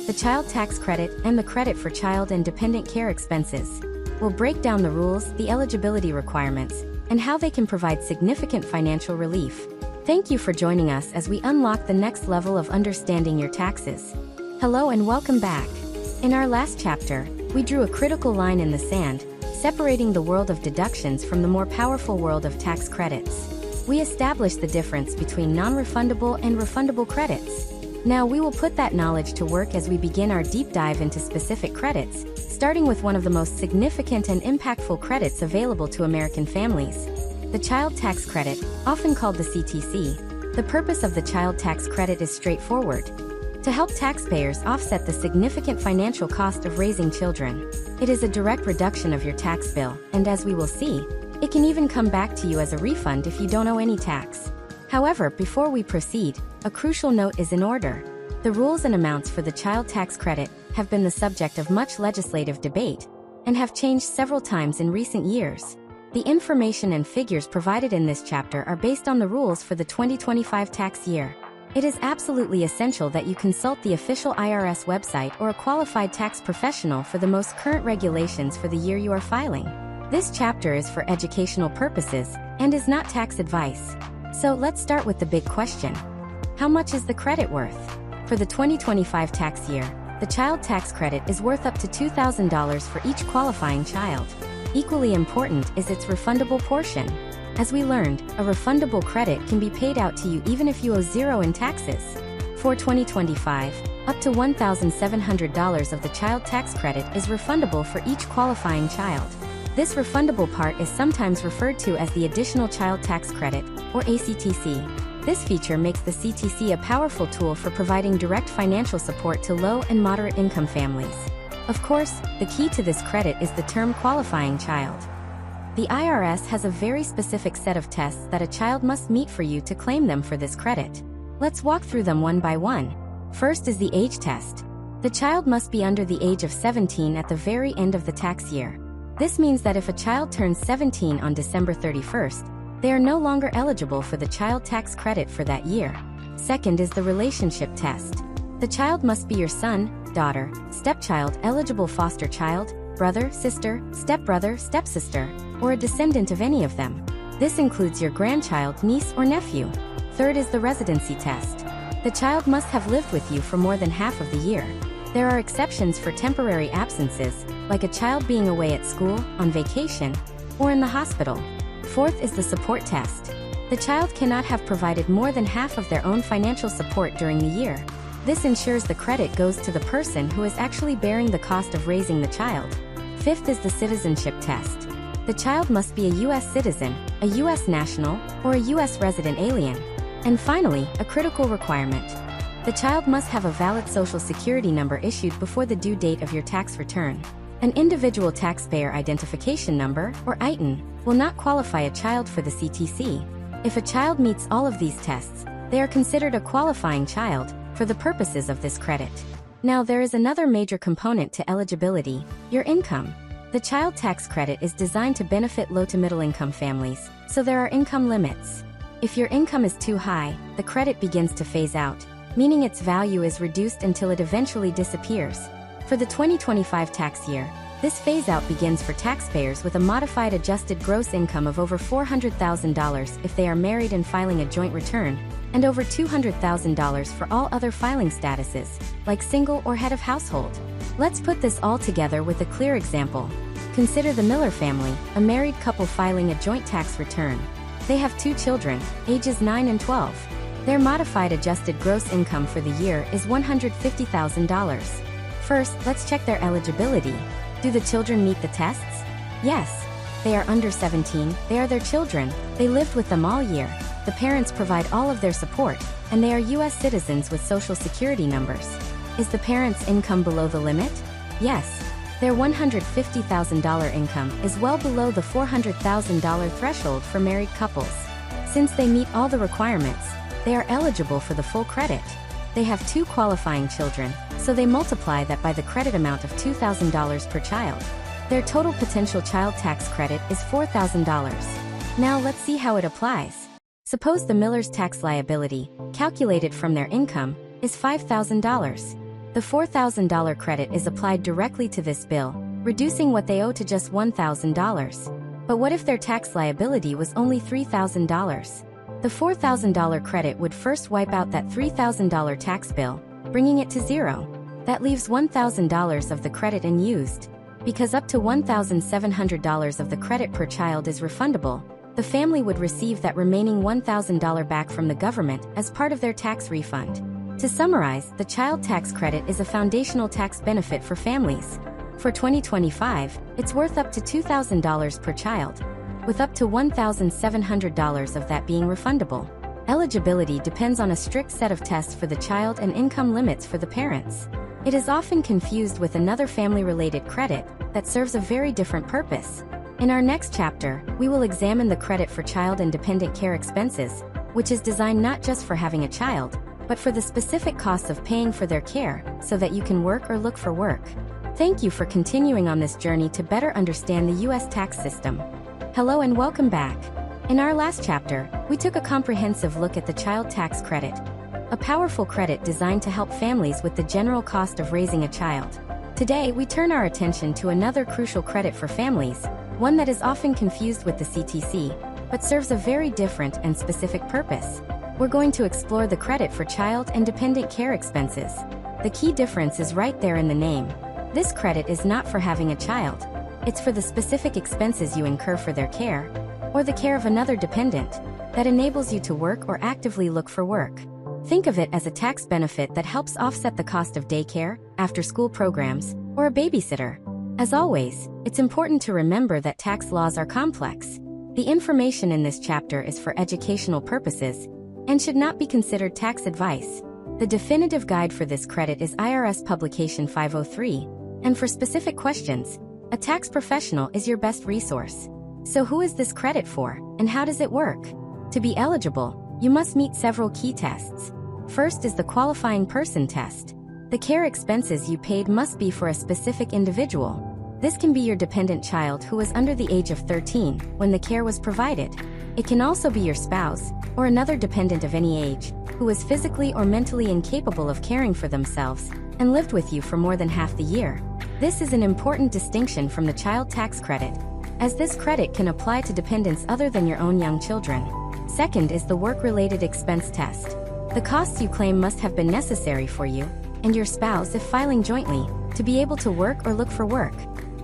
the child tax credit and the credit for child and dependent care expenses. We'll break down the rules, the eligibility requirements, and how they can provide significant financial relief. Thank you for joining us as we unlock the next level of understanding your taxes. Hello and welcome back. In our last chapter, we drew a critical line in the sand, separating the world of deductions from the more powerful world of tax credits. We established the difference between non-refundable and refundable credits. Now we will put that knowledge to work as we begin our deep dive into specific credits, starting with one of the most significant and impactful credits available to American families: the child tax credit, often called the CTC. The purpose of the child tax credit is straightforward: to help taxpayers offset the significant financial cost of raising children. It is a direct reduction of your tax bill, and as we will see, it can even come back to you as a refund if you don't owe any tax. However, before we proceed, a crucial note is in order. The rules and amounts for the child tax credit have been the subject of much legislative debate and have changed several times in recent years. The information and figures provided in this chapter are based on the rules for the 2025 tax year. It is absolutely essential that you consult the official IRS website or a qualified tax professional for the most current regulations for the year you are filing. This chapter is for educational purposes and is not tax advice. So let's start with the big question. How much is the credit worth? For the 2025 tax year, the child tax credit is worth up to $2,000 for each qualifying child. Equally important is its refundable portion. As we learned, a refundable credit can be paid out to you even if you owe zero in taxes. For 2025, up to $1,700 of the child tax credit is refundable for each qualifying child. This refundable part is sometimes referred to as the Additional Child Tax Credit, or ACTC. This feature makes the CTC a powerful tool for providing direct financial support to low and moderate income families. Of course, the key to this credit is the term qualifying child. The IRS has a very specific set of tests that a child must meet for you to claim them for this credit. Let's walk through them one by one. First is the age test. The child must be under the age of 17 at the very end of the tax year. This means that if a child turns 17 on December 31st, they are no longer eligible for the child tax credit for that year. Second is the relationship test. The child must be your son, daughter, stepchild, eligible foster child, brother, sister, stepbrother, stepsister, or a descendant of any of them. This includes your grandchild, niece, or nephew. Third is the residency test. The child must have lived with you for more than half of the year. There are exceptions for temporary absences, like a child being away at school, on vacation, or in the hospital. Fourth is the support test. The child cannot have provided more than half of their own financial support during the year. This ensures the credit goes to the person who is actually bearing the cost of raising the child. Fifth is the citizenship test. The child must be a U.S. citizen, a U.S. national, or a U.S. resident alien. And finally, a critical requirement. The child must have a valid Social Security number issued before the due date of your tax return. An individual taxpayer identification number, or ITIN, will not qualify a child for the CTC. If a child meets all of these tests, they are considered a qualifying child for the purposes of this credit. Now there is another major component to eligibility: your income. The child tax credit is designed to benefit low to middle income families, so there are income limits. If your income is too high, the credit begins to phase out, meaning its value is reduced until it eventually disappears. For the 2025 tax year, this phase-out begins for taxpayers with a modified adjusted gross income of over $400,000 if they are married and filing a joint return, and over $200,000 for all other filing statuses, like single or head of household. Let's put this all together with a clear example. Consider the Miller family, a married couple filing a joint tax return. They have 2 children, ages 9 and 12. Their modified adjusted gross income for the year is $150,000. First, let's check their eligibility. Do the children meet the tests? Yes. They are under 17, they are their children, they lived with them all year, the parents provide all of their support, and they are U.S. citizens with Social Security numbers. Is the parents' income below the limit? Yes. Their $150,000 income is well below the $400,000 threshold for married couples. Since they meet all the requirements, they are eligible for the full credit. They have 2 qualifying children, so they multiply that by the credit amount of $2,000 per child. Their total potential child tax credit is $4,000. Now let's see how it applies. Suppose the Miller's tax liability, calculated from their income, is $5,000. The $4,000 credit is applied directly to this bill, reducing what they owe to just $1,000. But what if their tax liability was only $3,000? The $4,000 credit would first wipe out that $3,000 tax bill, bringing it to zero. That leaves $1,000 of the credit unused. Because up to $1,700 of the credit per child is refundable, the family would receive that remaining $1,000 back from the government as part of their tax refund. To summarize, the child tax credit is a foundational tax benefit for families. For 2025, it's worth up to $2,000 per child, with up to $1,700 of that being refundable. Eligibility depends on a strict set of tests for the child and income limits for the parents. It is often confused with another family-related credit that serves a very different purpose. In our next chapter, we will examine the credit for child and dependent care expenses, which is designed not just for having a child, but for the specific costs of paying for their care so that you can work or look for work. Thank you for continuing on this journey to better understand the U.S. tax system. Hello and welcome back. In our last chapter, we took a comprehensive look at the child tax credit, a powerful credit designed to help families with the general cost of raising a child. Today, we turn our attention to another crucial credit for families, one that is often confused with the CTC, but serves a very different and specific purpose. We're going to explore the credit for child and dependent care expenses. The key difference is right there in the name. This credit is not for having a child. It's for the specific expenses you incur for their care, or the care of another dependent, that enables you to work or actively look for work. Think of it as a tax benefit that helps offset the cost of daycare, after-school programs, or a babysitter. As always, it's important to remember that tax laws are complex. The information in this chapter is for educational purposes and should not be considered tax advice. The definitive guide for this credit is IRS Publication 503, and for specific questions, a tax professional is your best resource. So who is this credit for, and how does it work? To be eligible, you must meet several key tests. First is the qualifying person test. The care expenses you paid must be for a specific individual. This can be your dependent child who was under the age of 13 when the care was provided. It can also be your spouse, or another dependent of any age, who was physically or mentally incapable of caring for themselves and lived with you for more than half the year. This is an important distinction from the child tax credit, as this credit can apply to dependents other than your own young children. Second is the work-related expense test. The costs you claim must have been necessary for you and your spouse if filing jointly to be able to work or look for work.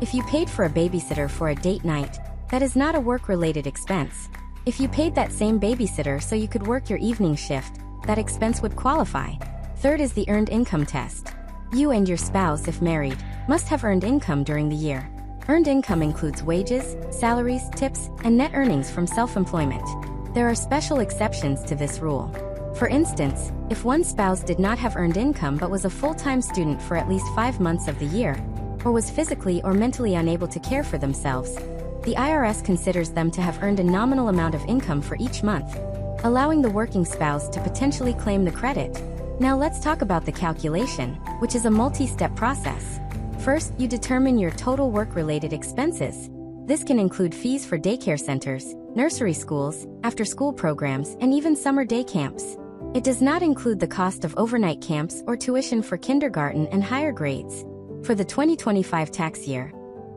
If you paid for a babysitter for a date night, that is not a work-related expense. If you paid that same babysitter so you could work your evening shift, that expense would qualify. Third is the earned income test. You and your spouse, if married, must have earned income during the year. Earned income includes wages, salaries, tips, and net earnings from self-employment. There are special exceptions to this rule. For instance, if one spouse did not have earned income but was a full-time student for at least 5 months of the year, or was physically or mentally unable to care for themselves, the IRS considers them to have earned a nominal amount of income for each month, allowing the working spouse to potentially claim the credit. Now let's talk about the calculation, which is a multi-step process. First, you determine your total work-related expenses. This can include fees for daycare centers, nursery schools, after-school programs, and even summer day camps. It does not include the cost of overnight camps or tuition for kindergarten and higher grades. For the 2025 tax year,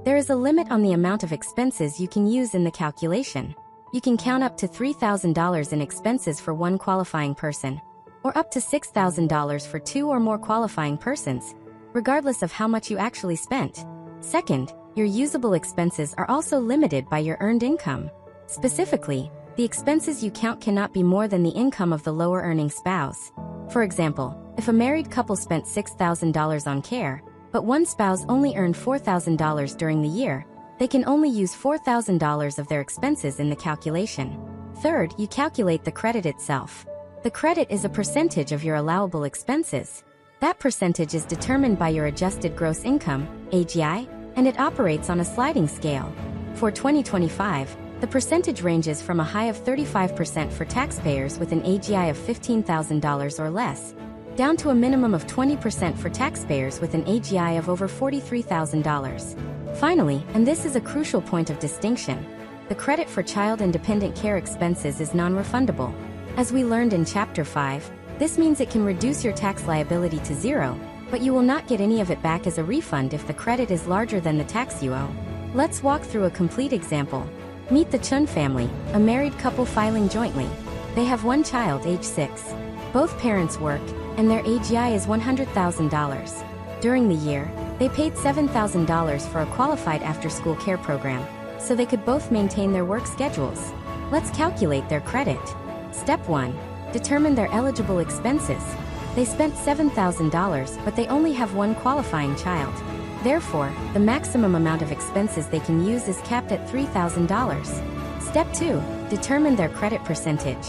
there is a limit on the amount of expenses you can use in the calculation. You can count up to $3,000 in expenses for one qualifying person, or up to $6,000 for 2 or more qualifying persons, regardless of how much you actually spent. Second, your usable expenses are also limited by your earned income. Specifically, the expenses you count cannot be more than the income of the lower-earning spouse. For example, if a married couple spent $6,000 on care, but one spouse only earned $4,000 during the year, they can only use $4,000 of their expenses in the calculation. Third, you calculate the credit itself. The credit is a percentage of your allowable expenses. That percentage is determined by your adjusted gross income, AGI, and it operates on a sliding scale. For 2025, the percentage ranges from a high of 35% for taxpayers with an AGI of $15,000 or less, down to a minimum of 20% for taxpayers with an AGI of over $43,000. Finally, and this is a crucial point of distinction, the credit for child and dependent care expenses is non-refundable. As we learned in Chapter 5, this means it can reduce your tax liability to zero, but you will not get any of it back as a refund if the credit is larger than the tax you owe. Let's walk through a complete example. Meet the Chun family, a married couple filing jointly. They have one child age 6. Both parents work, and their AGI is $100,000. During the year, they paid $7,000 for a qualified after-school care program, so they could both maintain their work schedules. Let's calculate their credit. Step 1. Determine their eligible expenses. They spent $7,000, but they only have one qualifying child. Therefore, the maximum amount of expenses they can use is capped at $3,000. Step 2. Determine their credit percentage.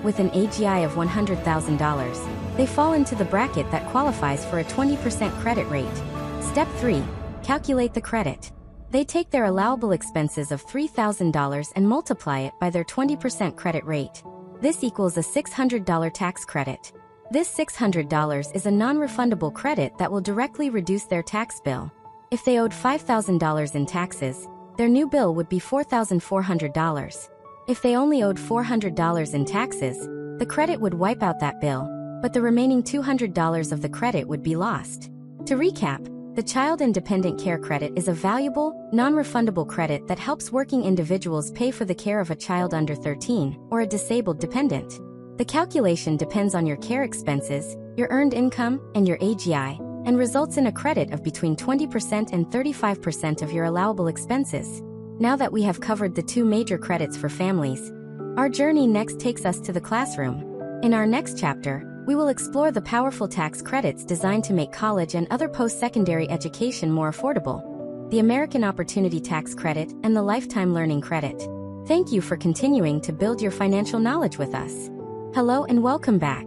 With an AGI of $100,000, they fall into the bracket that qualifies for a 20% credit rate. Step 3. Calculate the credit. They take their allowable expenses of $3,000 and multiply it by their 20% credit rate. This equals a $600 tax credit. This $600 is a non-refundable credit that will directly reduce their tax bill. If they owed $5,000 in taxes, their new bill would be $4,400. If they only owed $400 in taxes, the credit would wipe out that bill, but the remaining $200 of the credit would be lost. To recap, the Child and Dependent Care Credit is a valuable, non-refundable credit that helps working individuals pay for the care of a child under 13 or a disabled dependent. The calculation depends on your care expenses, your earned income, and your AGI, and results in a credit of between 20% and 35% of your allowable expenses. Now that we have covered the two major credits for families, our journey next takes us to the classroom. In our next chapter, we will explore the powerful tax credits designed to make college and other post-secondary education more affordable: the American Opportunity Tax Credit and the Lifetime Learning Credit. Thank you for continuing to build your financial knowledge with us. Hello and welcome back.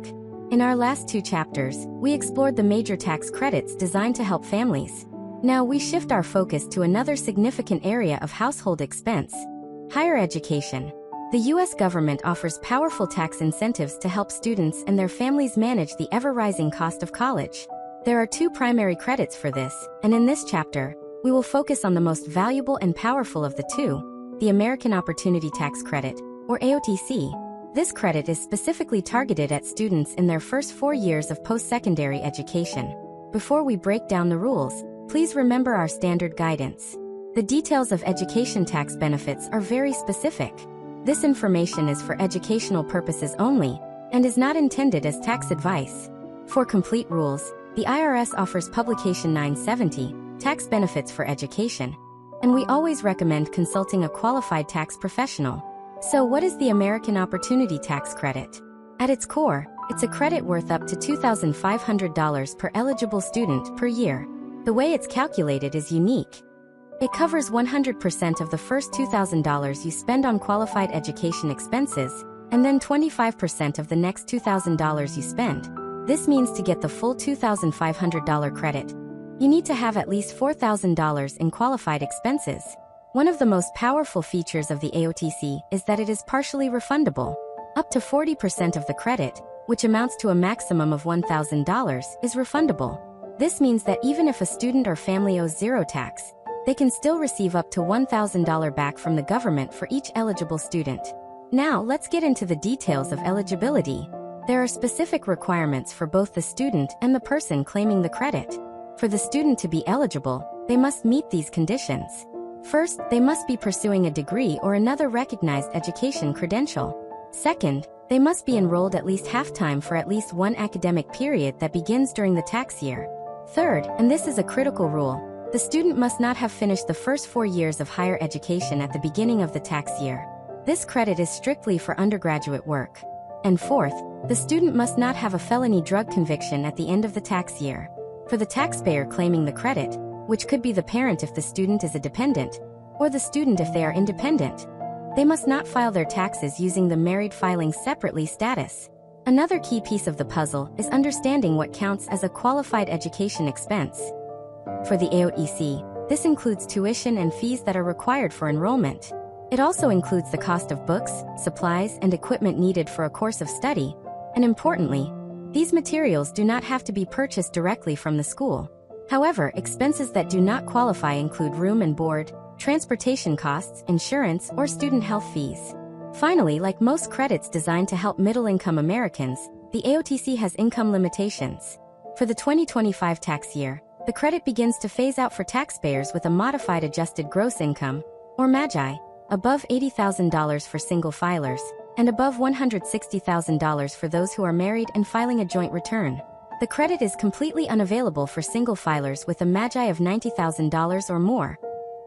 In our last two chapters, we explored the major tax credits designed to help families. Now we shift our focus to another significant area of household expense: higher education. The U.S. government offers powerful tax incentives to help students and their families manage the ever-rising cost of college. There are two primary credits for this, and in this chapter, we will focus on the most valuable and powerful of the two: the American Opportunity Tax Credit, or AOTC. This credit is specifically targeted at students in their first 4 years of post-secondary education. Before we break down the rules, please remember our standard guidance. The details of education tax benefits are very specific. This information is for educational purposes only and is not intended as tax advice. For complete rules, the IRS offers Publication 970, Tax Benefits for Education, and we always recommend consulting a qualified tax professional. So what is the American Opportunity Tax Credit? At its core, it's a credit worth up to $2,500 per eligible student per year. The way it's calculated is unique. It covers 100% of the first $2,000 you spend on qualified education expenses, and then 25% of the next $2,000 you spend. This means to get the full $2,500 credit, you need to have at least $4,000 in qualified expenses. One of the most powerful features of the AOTC is that it is partially refundable. Up to 40% of the credit, which amounts to a maximum of $1,000, is refundable. This means that even if a student or family owes zero tax, they can still receive up to $1,000 back from the government for each eligible student. Now, let's get into the details of eligibility. There are specific requirements for both the student and the person claiming the credit. For the student to be eligible, they must meet these conditions. First, they must be pursuing a degree or another recognized education credential. Second, they must be enrolled at least half-time for at least one academic period that begins during the tax year. Third, and this is a critical rule, the student must not have finished the first 4 years of higher education at the beginning of the tax year. This credit is strictly for undergraduate work. And fourth, the student must not have a felony drug conviction at the end of the tax year. For the taxpayer claiming the credit, which could be the parent if the student is a dependent, or the student if they are independent, they must not file their taxes using the married filing separately status. Another key piece of the puzzle is understanding what counts as a qualified education expense. For the AOTC, This includes tuition and fees that are required for enrollment. It also includes the cost of books, supplies, and equipment needed for a course of study. And importantly, these materials do not have to be purchased directly from the school. However, expenses that do not qualify include room and board, transportation costs, insurance, or student health fees. Finally, like most credits designed to help middle-income Americans, the AOTC has income limitations. For the 2025 tax year, the credit begins to phase out for taxpayers with a modified adjusted gross income, or MAGI, above $80,000 for single filers, and above $160,000 for those who are married and filing a joint return. The credit is completely unavailable for single filers with a MAGI of $90,000 or more,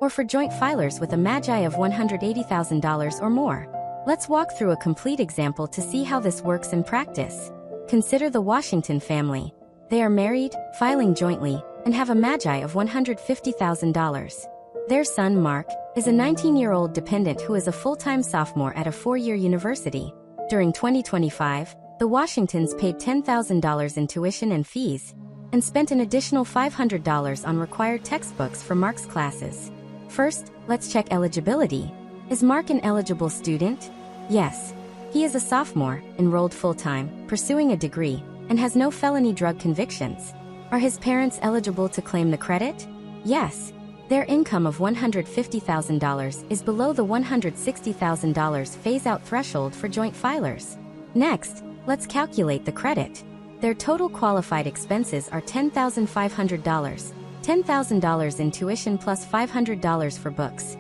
or for joint filers with a MAGI of $180,000 or more. Let's walk through a complete example to see how this works in practice. Consider the Washington family. They are married, filing jointly, and have a MAGI of $150,000. Their son, Mark, is a 19-year-old dependent who is a full-time sophomore at a 4-year university. During 2025, the Washingtons paid $10,000 in tuition and fees, and spent an additional $500 on required textbooks for Mark's classes. First, let's check eligibility. Is Mark an eligible student? Yes. He is a sophomore, enrolled full-time, pursuing a degree, and has no felony drug convictions. Are his parents eligible to claim the credit? Yes. Their income of $150,000 is below the $160,000 phase-out threshold for joint filers. Next, let's calculate the credit. Their total qualified expenses are $10,500, $10,000 in tuition plus $500 for books.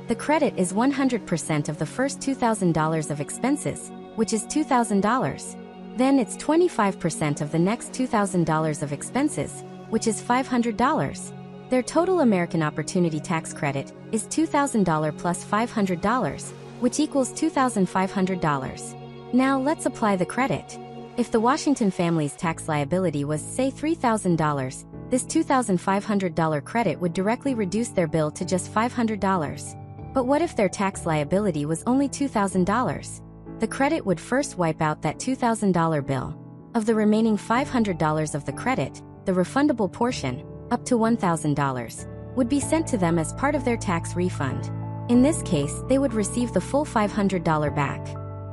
The credit is 100% of the first $2,000 of expenses, which is $2,000. Then it's 25% of the next $2,000 of expenses, which is $500. Their total American Opportunity Tax Credit is $2,000 plus $500, which equals $2,500. Now let's apply the credit. If the Washington family's tax liability was, say, $3,000, this $2,500 credit would directly reduce their bill to just $500. But what if their tax liability was only $2,000? The credit would first wipe out that $2,000 bill. Of the remaining $500 of the credit, the refundable portion, up to $1,000, would be sent to them as part of their tax refund. In this case, they would receive the full $500 back.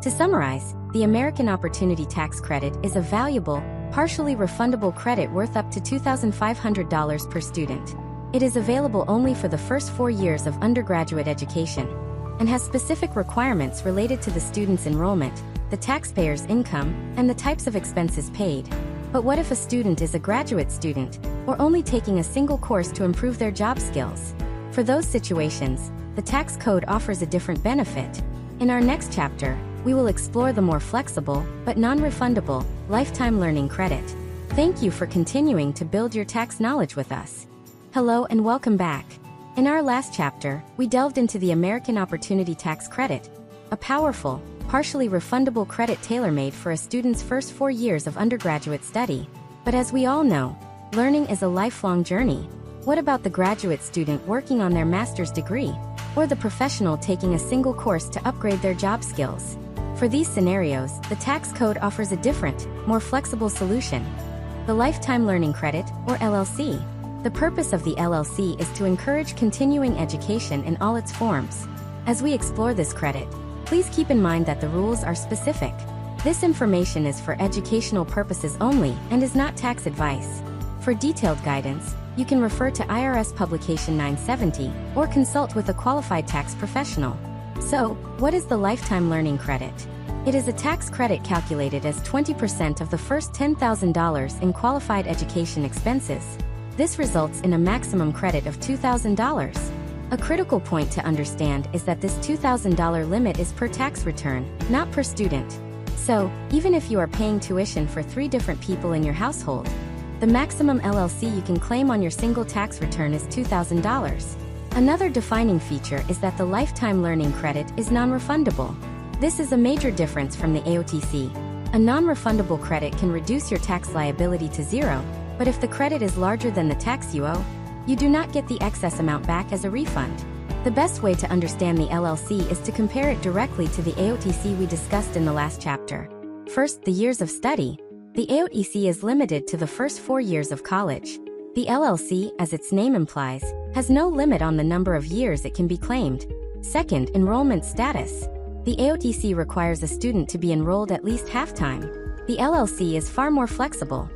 To summarize, the American Opportunity Tax Credit is a valuable, partially refundable credit worth up to $2,500 per student. It is available only for the first 4 years of undergraduate education, and has specific requirements related to the student's enrollment, the taxpayer's income, and the types of expenses paid. But what if a student is a graduate student, or only taking a single course to improve their job skills? For those situations, the tax code offers a different benefit. In our next chapter, we will explore the more flexible, but non-refundable, lifetime learning credit. Thank you for continuing to build your tax knowledge with us. Hello and welcome back. In our last chapter, we delved into the American Opportunity Tax Credit, a powerful, partially refundable credit tailor-made for a student's first 4 years of undergraduate study. But as we all know, learning is a lifelong journey. What about the graduate student working on their master's degree, or the professional taking a single course to upgrade their job skills? For these scenarios, the tax code offers a different, more flexible solution: the Lifetime Learning Credit, or LLC. The purpose of the LLC is to encourage continuing education in all its forms. As we explore this credit, please keep in mind that the rules are specific. This information is for educational purposes only and is not tax advice. For detailed guidance, you can refer to IRS Publication 970 or consult with a qualified tax professional. So, what is the Lifetime Learning Credit? It is a tax credit calculated as 20% of the first $10,000 in qualified education expenses. This results in a maximum credit of $2,000. A critical point to understand is that this $2,000 limit is per tax return, not per student. So, even if you are paying tuition for 3 different people in your household, the maximum LLC you can claim on your single tax return is $2,000. Another defining feature is that the Lifetime Learning Credit is non-refundable. This is a major difference from the AOTC. A non-refundable credit can reduce your tax liability to zero, but if the credit is larger than the tax you owe, you do not get the excess amount back as a refund. The best way to understand the LLC is to compare it directly to the AOTC we discussed in the last chapter. First, the years of study. The AOTC is limited to the first 4 years of college. The LLC, as its name implies, has no limit on the number of years it can be claimed. Second, enrollment status. The AOTC requires a student to be enrolled at least half-time. The LLC is far more flexible.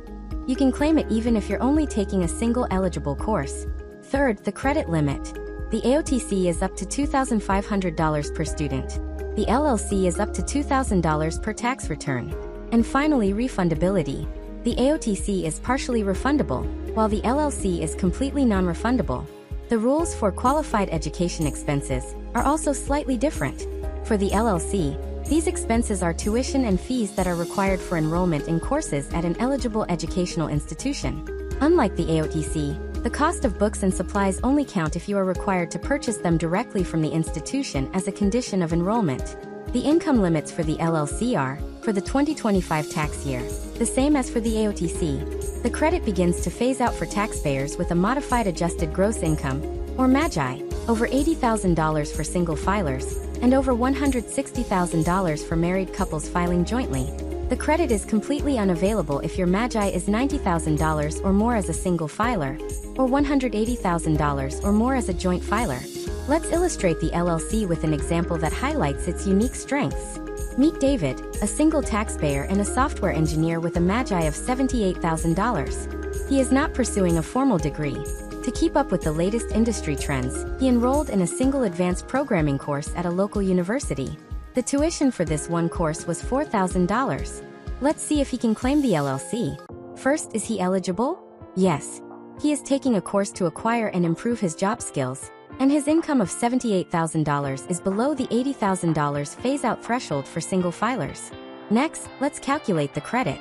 You can claim it even if you're only taking a single eligible course. Third, the credit limit. The AOTC is up to $2,500 per student. The LLC is up to $2,000 per tax return. And finally, refundability. The AOTC is partially refundable, while the LLC is completely non-refundable. The rules for qualified education expenses are also slightly different. For the LLC, these expenses are tuition and fees that are required for enrollment in courses at an eligible educational institution. Unlike the AOTC, the cost of books and supplies only count if you are required to purchase them directly from the institution as a condition of enrollment. The income limits for the LLC are, for the 2025 tax year, the same as for the AOTC. The credit begins to phase out for taxpayers with a modified adjusted gross income, or MAGI, over $80,000 for single filers, and over $160,000 for married couples filing jointly. The credit is completely unavailable if your MAGI is $90,000 or more as a single filer, or $180,000 or more as a joint filer. Let's illustrate the LLC with an example that highlights its unique strengths. Meet David, a single taxpayer and a software engineer with a MAGI of $78,000. He is not pursuing a formal degree. To keep up with the latest industry trends, he enrolled in a single advanced programming course at a local university. The tuition for this one course was $4,000. Let's see if he can claim the LLC. First, is he eligible? Yes. He is taking a course to acquire and improve his job skills, and his income of $78,000 is below the $80,000 phase-out threshold for single filers. Next, let's calculate the credit.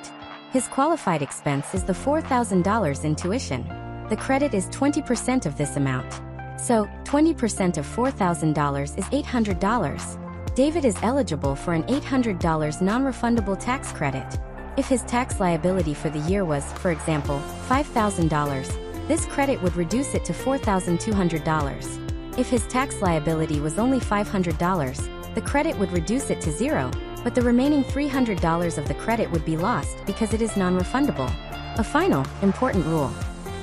His qualified expense is the $4,000 in tuition. The credit is 20% of this amount. So, 20% of $4,000 is $800. David is eligible for an $800 non-refundable tax credit. If his tax liability for the year was, for example, $5,000, this credit would reduce it to $4,200. If his tax liability was only $500, the credit would reduce it to zero, but the remaining $300 of the credit would be lost because it is non-refundable. A final, important rule.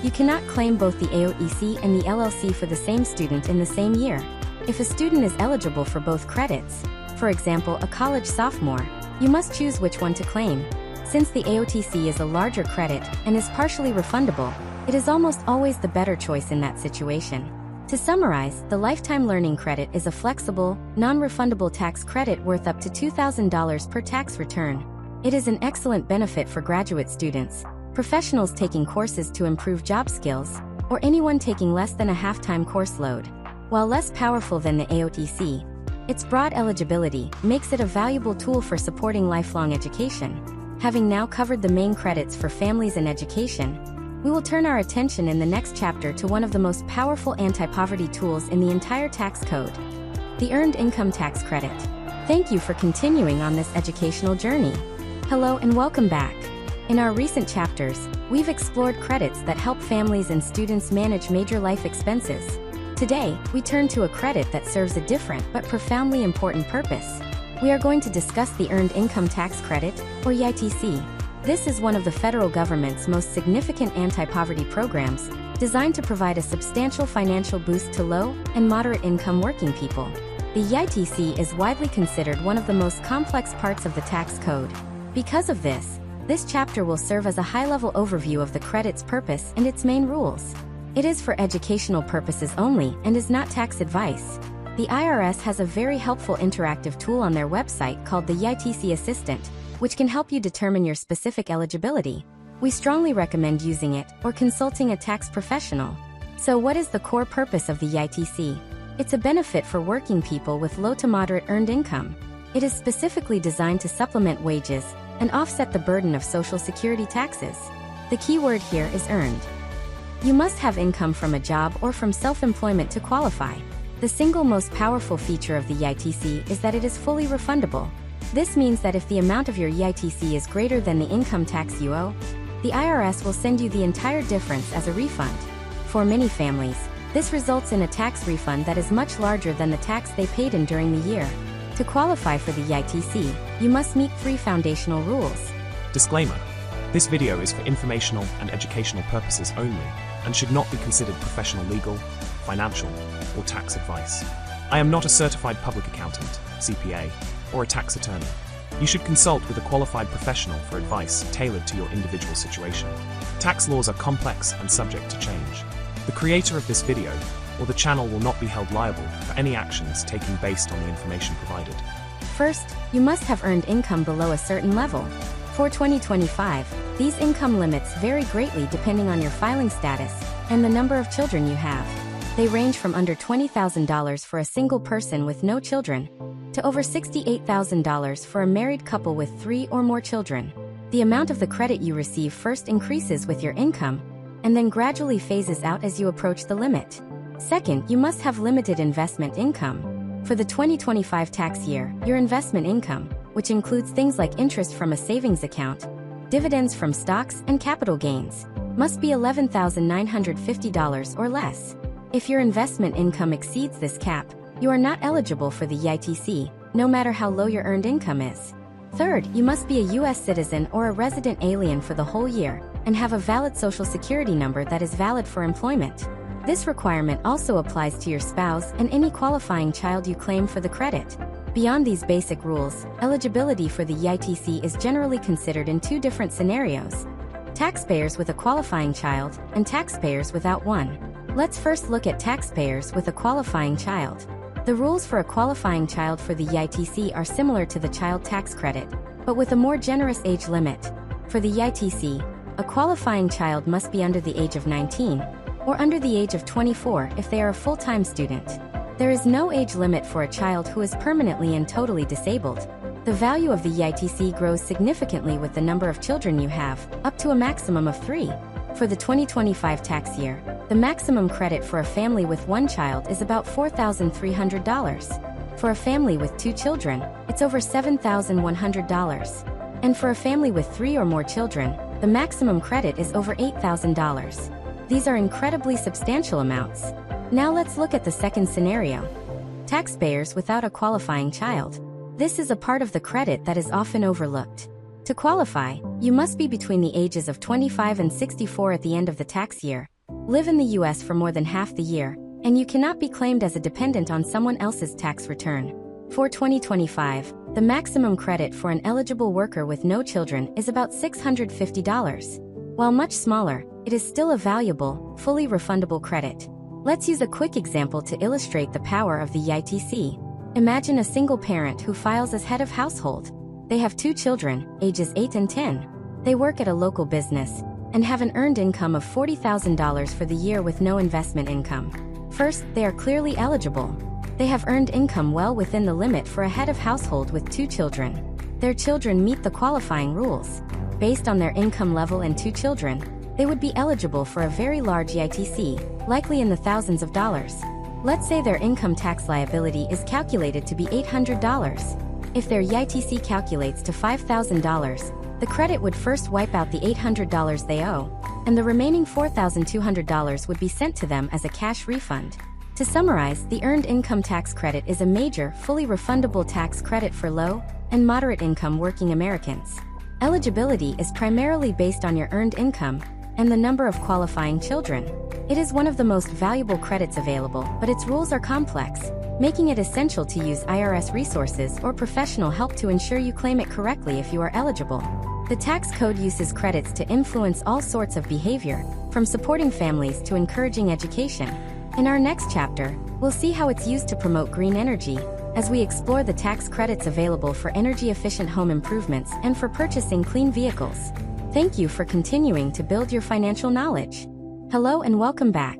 You cannot claim both the AOTC and the LLC for the same student in the same year. If a student is eligible for both credits, for example a college sophomore, you must choose which one to claim. Since the AOTC is a larger credit and is partially refundable, it is almost always the better choice in that situation. To summarize, the Lifetime Learning Credit is a flexible, non-refundable tax credit worth up to $2,000 per tax return. It is an excellent benefit for graduate students, professionals taking courses to improve job skills, or anyone taking less than a half-time course load. While less powerful than the AOTC, its broad eligibility makes it a valuable tool for supporting lifelong education. Having now covered the main credits for families and education, we will turn our attention in the next chapter to one of the most powerful anti-poverty tools in the entire tax code, the Earned Income Tax Credit. Thank you for continuing on this educational journey. Hello and welcome back. In our recent chapters, we've explored credits that help families and students manage major life expenses. Today, we turn to a credit that serves a different but profoundly important purpose. We are going to discuss the Earned Income Tax Credit, or EITC. This is one of the federal government's most significant anti-poverty programs, designed to provide a substantial financial boost to low and moderate income working people. The EITC is widely considered one of the most complex parts of the tax code. Because of this chapter will serve as a high-level overview of the credit's purpose and its main rules. It is for educational purposes only and is not tax advice. The IRS has a very helpful interactive tool on their website called the EITC Assistant, which can help you determine your specific eligibility. We strongly recommend using it or consulting a tax professional. So what is the core purpose of the EITC? It's a benefit for working people with low to moderate earned income. It is specifically designed to supplement wages and offset the burden of Social Security taxes. The key word here is earned. You must have income from a job or from self-employment to qualify. The single most powerful feature of the EITC is that it is fully refundable. This means that if the amount of your EITC is greater than the income tax you owe, the IRS will send you the entire difference as a refund. For many families, this results in a tax refund that is much larger than the tax they paid in during the year. To qualify for the EITC, you must meet 3 foundational rules. Disclaimer. This video is for informational and educational purposes only, and should not be considered professional legal, financial, or tax advice. I am not a certified public accountant, CPA, or a tax attorney. You should consult with a qualified professional for advice tailored to your individual situation. Tax laws are complex and subject to change. The creator of this video or the channel will not be held liable for any actions taken based on the information provided. First, you must have earned income below a certain level. For 2025, these income limits vary greatly depending on your filing status and the number of children you have. They range from under $20,000 for a single person with no children to over $68,000 for a married couple with 3 or more children. The amount of the credit you receive first increases with your income and then gradually phases out as you approach the limit. Second, you must have limited investment income. For the 2025 tax year, your investment income, which includes things like interest from a savings account, dividends from stocks, and capital gains, must be $11,950 or less. If your investment income exceeds this cap, you are not eligible for the EITC, no matter how low your earned income is. Third, you must be a U.S. citizen or a resident alien for the whole year and have a valid Social Security number that is valid for employment. This requirement also applies to your spouse and any qualifying child you claim for the credit. Beyond these basic rules, eligibility for the EITC is generally considered in 2 different scenarios: taxpayers with a qualifying child and taxpayers without one. Let's first look at taxpayers with a qualifying child. The rules for a qualifying child for the EITC are similar to the child tax credit, but with a more generous age limit. For the EITC, a qualifying child must be under the age of 19 or under the age of 24 if they are a full-time student. There is no age limit for a child who is permanently and totally disabled. The value of the EITC grows significantly with the number of children you have, up to a maximum of 3. For the 2025 tax year, the maximum credit for a family with 1 child is about $4,300. For a family with 2 children, it's over $7,100. And for a family with 3 or more children, the maximum credit is over $8,000. These are incredibly substantial amounts. Now let's look at the second scenario: taxpayers without a qualifying child. This is a part of the credit that is often overlooked. To qualify, you must be between the ages of 25 and 64 at the end of the tax year, live in the U.S. for more than half the year, and you cannot be claimed as a dependent on someone else's tax return. For 2025, the maximum credit for an eligible worker with no children is about $650. While much smaller, it is still a valuable, fully refundable credit. Let's use a quick example to illustrate the power of the EITC. Imagine a single parent who files as head of household. They have 2 children, ages 8 and 10. They work at a local business and have an earned income of $40,000 for the year with no investment income. First, they are clearly eligible. They have earned income well within the limit for a head of household with 2 children. Their children meet the qualifying rules. Based on their income level and 2 children, they would be eligible for a very large EITC, likely in the thousands of dollars. Let's say their income tax liability is calculated to be $800. If their EITC calculates to $5,000, the credit would first wipe out the $800 they owe, and the remaining $4,200 would be sent to them as a cash refund. To summarize, the Earned Income Tax Credit is a major, fully refundable tax credit for low and moderate income working Americans. Eligibility is primarily based on your earned income and the number of qualifying children. It is one of the most valuable credits available, but its rules are complex, making it essential to use IRS resources or professional help to ensure you claim it correctly if you are eligible. The tax code uses credits to influence all sorts of behavior, from supporting families to encouraging education. In our next chapter, we'll see how it's used to promote green energy, as we explore the tax credits available for energy-efficient home improvements and for purchasing clean vehicles. Thank you for continuing to build your financial knowledge. Hello and welcome back.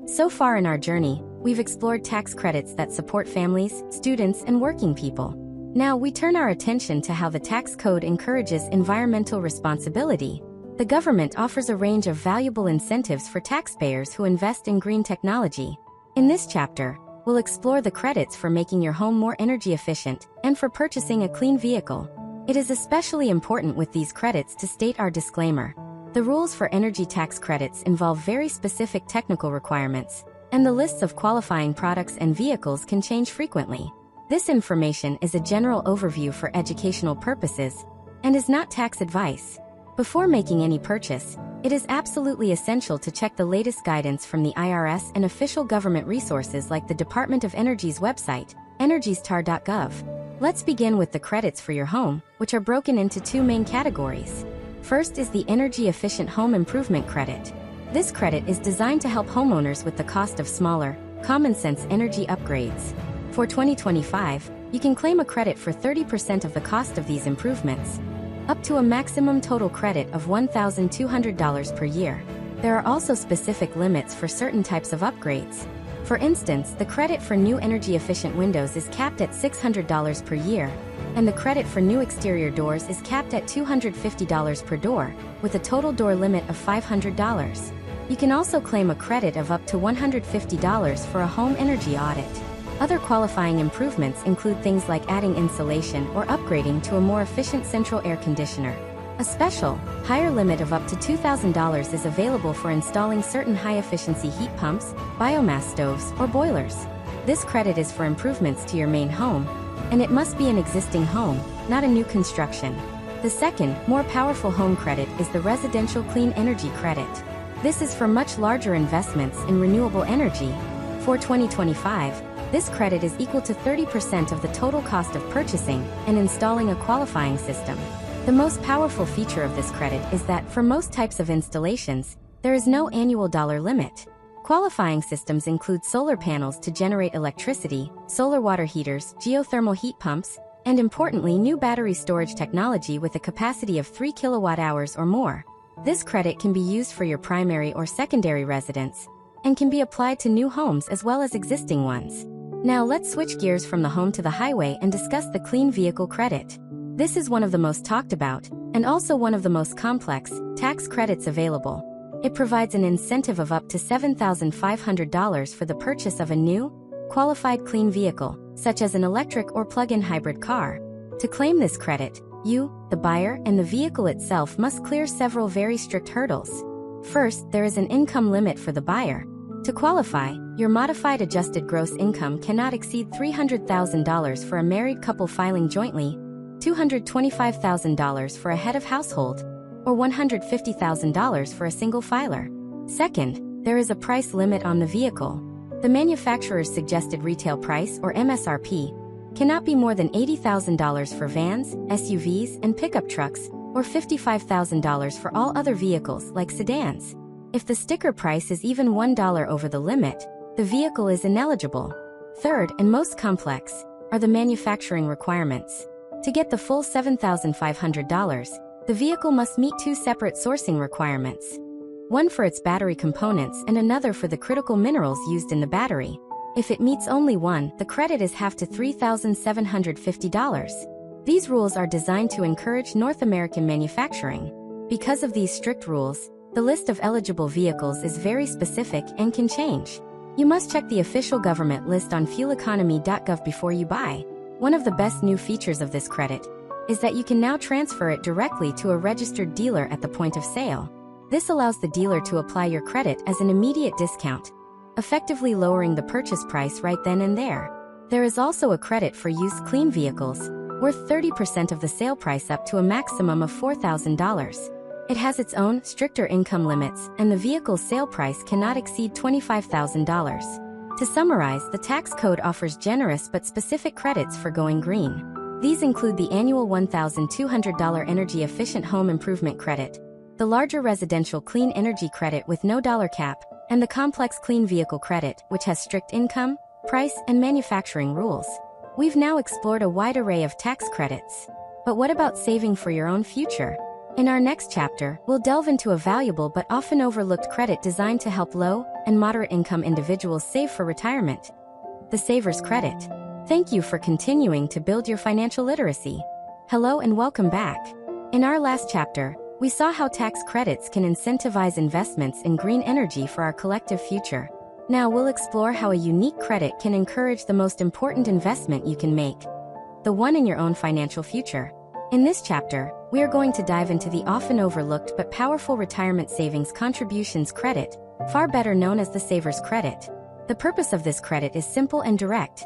So far in our journey, we've explored tax credits that support families, students, and working people. Now we turn our attention to how the tax code encourages environmental responsibility. The government offers a range of valuable incentives for taxpayers who invest in green technology. In this chapter, we'll explore the credits for making your home more energy efficient and for purchasing a clean vehicle. It is especially important with these credits to state our disclaimer. The rules for energy tax credits involve very specific technical requirements, and the lists of qualifying products and vehicles can change frequently. This information is a general overview for educational purposes and is not tax advice. Before making any purchase, It is absolutely essential to check the latest guidance from the IRS and official government resources like the Department of Energy's website, energystar.gov. Let's begin with the credits for your home, which are broken into two main categories. First is the Energy Efficient Home Improvement Credit. This credit is designed to help homeowners with the cost of smaller, common-sense energy upgrades. For 2025, you can claim a credit for 30% of the cost of these improvements, up to a maximum total credit of $1,200 per year. There are also specific limits for certain types of upgrades. For instance, the credit for new energy-efficient windows is capped at $600 per year, and the credit for new exterior doors is capped at $250 per door, with a total door limit of $500. You can also claim a credit of up to $150 for a home energy audit. Other qualifying improvements include things like adding insulation or upgrading to a more efficient central air conditioner. A special, higher limit of up to $2,000 is available for installing certain high-efficiency heat pumps, biomass stoves, or boilers. This credit is for improvements to your main home, and it must be an existing home, not a new construction. The second, more powerful home credit is the Residential Clean Energy Credit. This is for much larger investments in renewable energy. For 2025, this credit is equal to 30% of the total cost of purchasing and installing a qualifying system. The most powerful feature of this credit is that, for most types of installations, there is no annual dollar limit. Qualifying systems include solar panels to generate electricity, solar water heaters, geothermal heat pumps, and importantly, new battery storage technology with a capacity of 3 kilowatt-hours or more. This credit can be used for your primary or secondary residence, and can be applied to new homes as well as existing ones. Now let's switch gears from the home to the highway and discuss the Clean Vehicle Credit. This is one of the most talked about, and also one of the most complex, tax credits available. It provides an incentive of up to $7,500 for the purchase of a new, qualified clean vehicle, such as an electric or plug-in hybrid car. To claim this credit, you, the buyer, and the vehicle itself must clear several very strict hurdles. First, there is an income limit for the buyer. To qualify, your modified adjusted gross income cannot exceed $300,000 for a married couple filing jointly, $225,000 for a head of household, or $150,000 for a single filer. Second, there is a price limit on the vehicle. The manufacturer's suggested retail price, or MSRP, cannot be more than $80,000 for vans, SUVs, and pickup trucks, or $55,000 for all other vehicles like sedans. If the sticker price is even $1 over the limit, the vehicle is ineligible. Third, and most complex, are the manufacturing requirements. To get the full $7,500, the vehicle must meet two separate sourcing requirements. One for its battery components and another for the critical minerals used in the battery. If it meets only one, the credit is half to $3,750. These rules are designed to encourage North American manufacturing. Because of these strict rules, the list of eligible vehicles is very specific and can change. You must check the official government list on fueleconomy.gov before you buy. One of the best new features of this credit is that you can now transfer it directly to a registered dealer at the point of sale. This allows the dealer to apply your credit as an immediate discount, effectively lowering the purchase price right then and there. There is also a credit for used clean vehicles, worth 30% of the sale price up to a maximum of $4,000. It has its own, stricter income limits, and the vehicle's sale price cannot exceed $25,000. To summarize, the tax code offers generous but specific credits for going green. These include the annual $1,200 Energy Efficient Home Improvement Credit, the larger Residential Clean Energy Credit with no dollar cap, and the Complex Clean Vehicle Credit, which has strict income, price, and manufacturing rules. We've now explored a wide array of tax credits. But what about saving for your own future? In our next chapter, we'll delve into a valuable but often overlooked credit designed to help low and moderate income individuals save for retirement: the Saver's Credit. Thank you for continuing to build your financial literacy. Hello and welcome back. In our last chapter, we saw how tax credits can incentivize investments in green energy for our collective future. Now we'll explore how a unique credit can encourage the most important investment you can make: the one in your own financial future. In this chapter, we are going to dive into the often overlooked but powerful retirement savings contributions credit, far better known as the Saver's Credit. The purpose of this credit is simple and direct.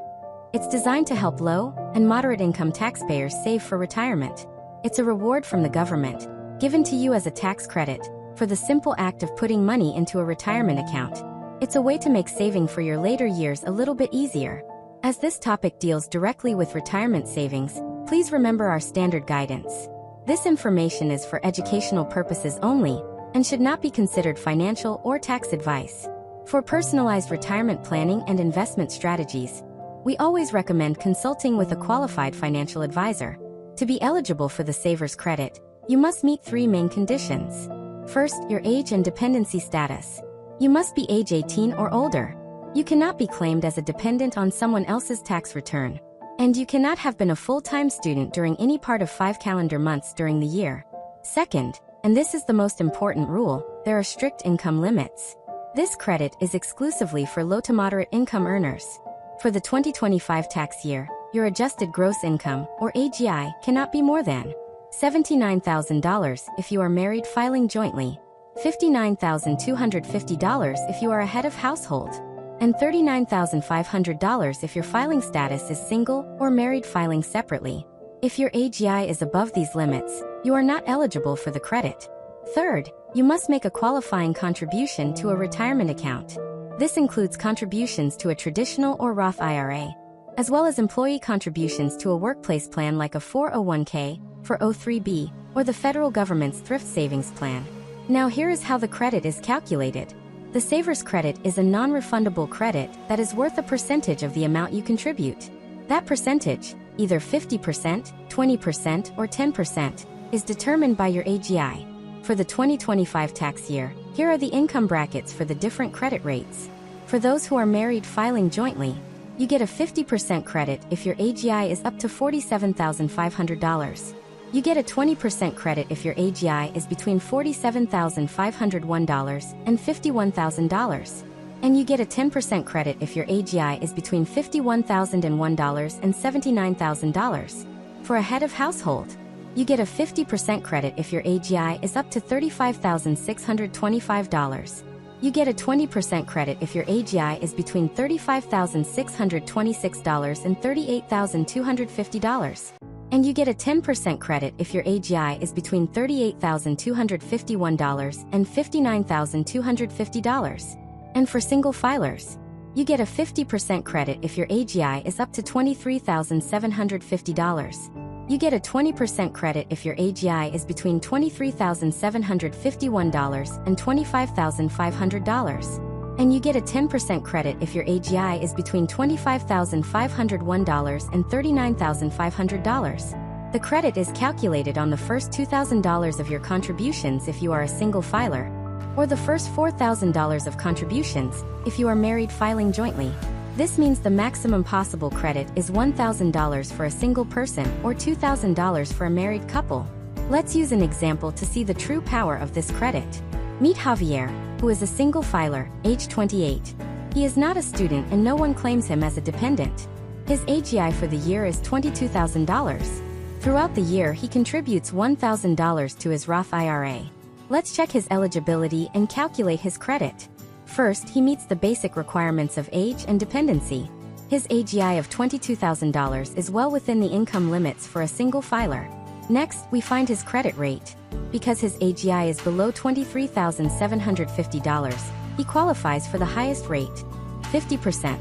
It's designed to help low and moderate income taxpayers save for retirement. It's a reward from the government, given to you as a tax credit, for the simple act of putting money into a retirement account. It's a way to make saving for your later years a little bit easier. As this topic deals directly with retirement savings, please remember our standard guidance. This information is for educational purposes only and should not be considered financial or tax advice. For personalized retirement planning and investment strategies, we always recommend consulting with a qualified financial advisor. To be eligible for the Saver's Credit, you must meet 3 main conditions. First, your age and dependency status. You must be age 18 or older. You cannot be claimed as a dependent on someone else's tax return. And you cannot have been a full-time student during any part of 5 calendar months during the year. Second, and this is the most important rule, there are strict income limits. This credit is exclusively for low to moderate income earners. For the 2025 tax year, your adjusted gross income, or AGI, cannot be more than $79,000 if you are married filing jointly, $59,250 if you are a head of household, and $39,500 if your filing status is single or married filing separately. If your AGI is above these limits, you are not eligible for the credit. Third, you must make a qualifying contribution to a retirement account. This includes contributions to a traditional or Roth IRA, as well as employee contributions to a workplace plan like a 401k, 403b, or the federal government's thrift savings plan. Now here is how the credit is calculated. The Saver's Credit is a non-refundable credit that is worth a percentage of the amount you contribute. That percentage, either 50%, 20%, or 10%, is determined by your AGI. For the 2025 tax year, here are the income brackets for the different credit rates. For those who are married filing jointly, you get a 50% credit if your AGI is up to $47,500. You get a 20% credit if your AGI is between $47,501 and $51,000. And you get a 10% credit if your AGI is between $51,001 and $79,000. For a head of household, you get a 50% credit if your AGI is up to $35,625. You get a 20% credit if your AGI is between $35,626 and $38,250. And you get a 10% credit if your AGI is between $38,251 and $59,250. And for single filers, you get a 50% credit if your AGI is up to $23,750. You get a 20% credit if your AGI is between $23,751 and $25,500. And you get a 10% credit if your AGI is between $25,501 and $39,500. The credit is calculated on the first $2,000 of your contributions if you are a single filer, or the first $4,000 of contributions if you are married filing jointly. This means the maximum possible credit is $1,000 for a single person or $2,000 for a married couple. Let's use an example to see the true power of this credit. Meet Javier, who is a single filer, age 28. He is not a student and no one claims him as a dependent. His AGI for the year is $22,000. Throughout the year, he contributes $1,000 to his Roth IRA. Let's check his eligibility and calculate his credit. First, he meets the basic requirements of age and dependency. His AGI of $22,000 is well within the income limits for a single filer. Next, we find his credit rate. Because his AGI is below $23,750, he qualifies for the highest rate, 50%.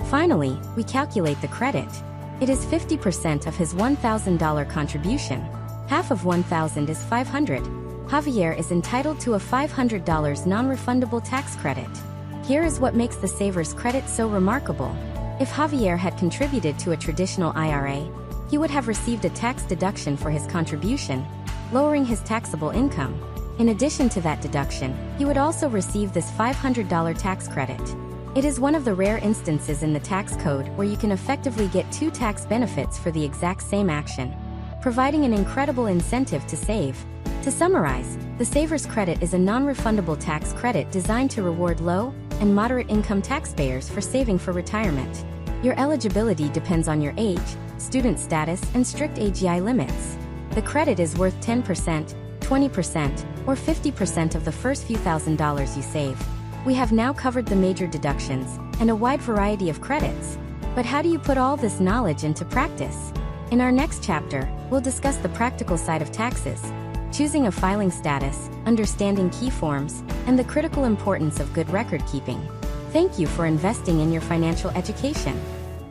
Finally, we calculate the credit. It is 50% of his $1,000 contribution. Half of $1,000 is $500. Javier is entitled to a $500 non-refundable tax credit. Here is what makes the Saver's Credit so remarkable. If Javier had contributed to a traditional IRA, he would have received a tax deduction for his contribution, lowering his taxable income. In addition to that deduction, he would also receive this $500 tax credit. It is one of the rare instances in the tax code where you can effectively get 2 tax benefits for the exact same action, providing an incredible incentive to save. To summarize, the Saver's Credit is a non-refundable tax credit designed to reward low and moderate income taxpayers for saving for retirement. Your eligibility depends on your age, student status, and strict AGI limits. The credit is worth 10%, 20%, or 50% of the first few $1,000s you save. We have now covered the major deductions and a wide variety of credits. But how do you put all this knowledge into practice? In our next chapter, we'll discuss the practical side of taxes. choosing a filing status, understanding key forms, and the critical importance of good record keeping. Thank you for investing in your financial education.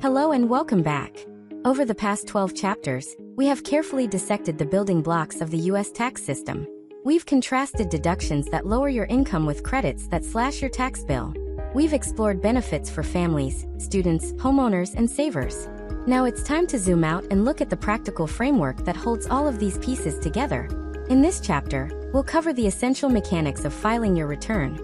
Hello and welcome back. Over the past 12 chapters, we have carefully dissected the building blocks of the U.S. tax system. We've contrasted deductions that lower your income with credits that slash your tax bill. We've explored benefits for families, students, homeowners, and savers. Now it's time to zoom out and look at the practical framework that holds all of these pieces together. In this chapter, we'll cover the essential mechanics of filing your return,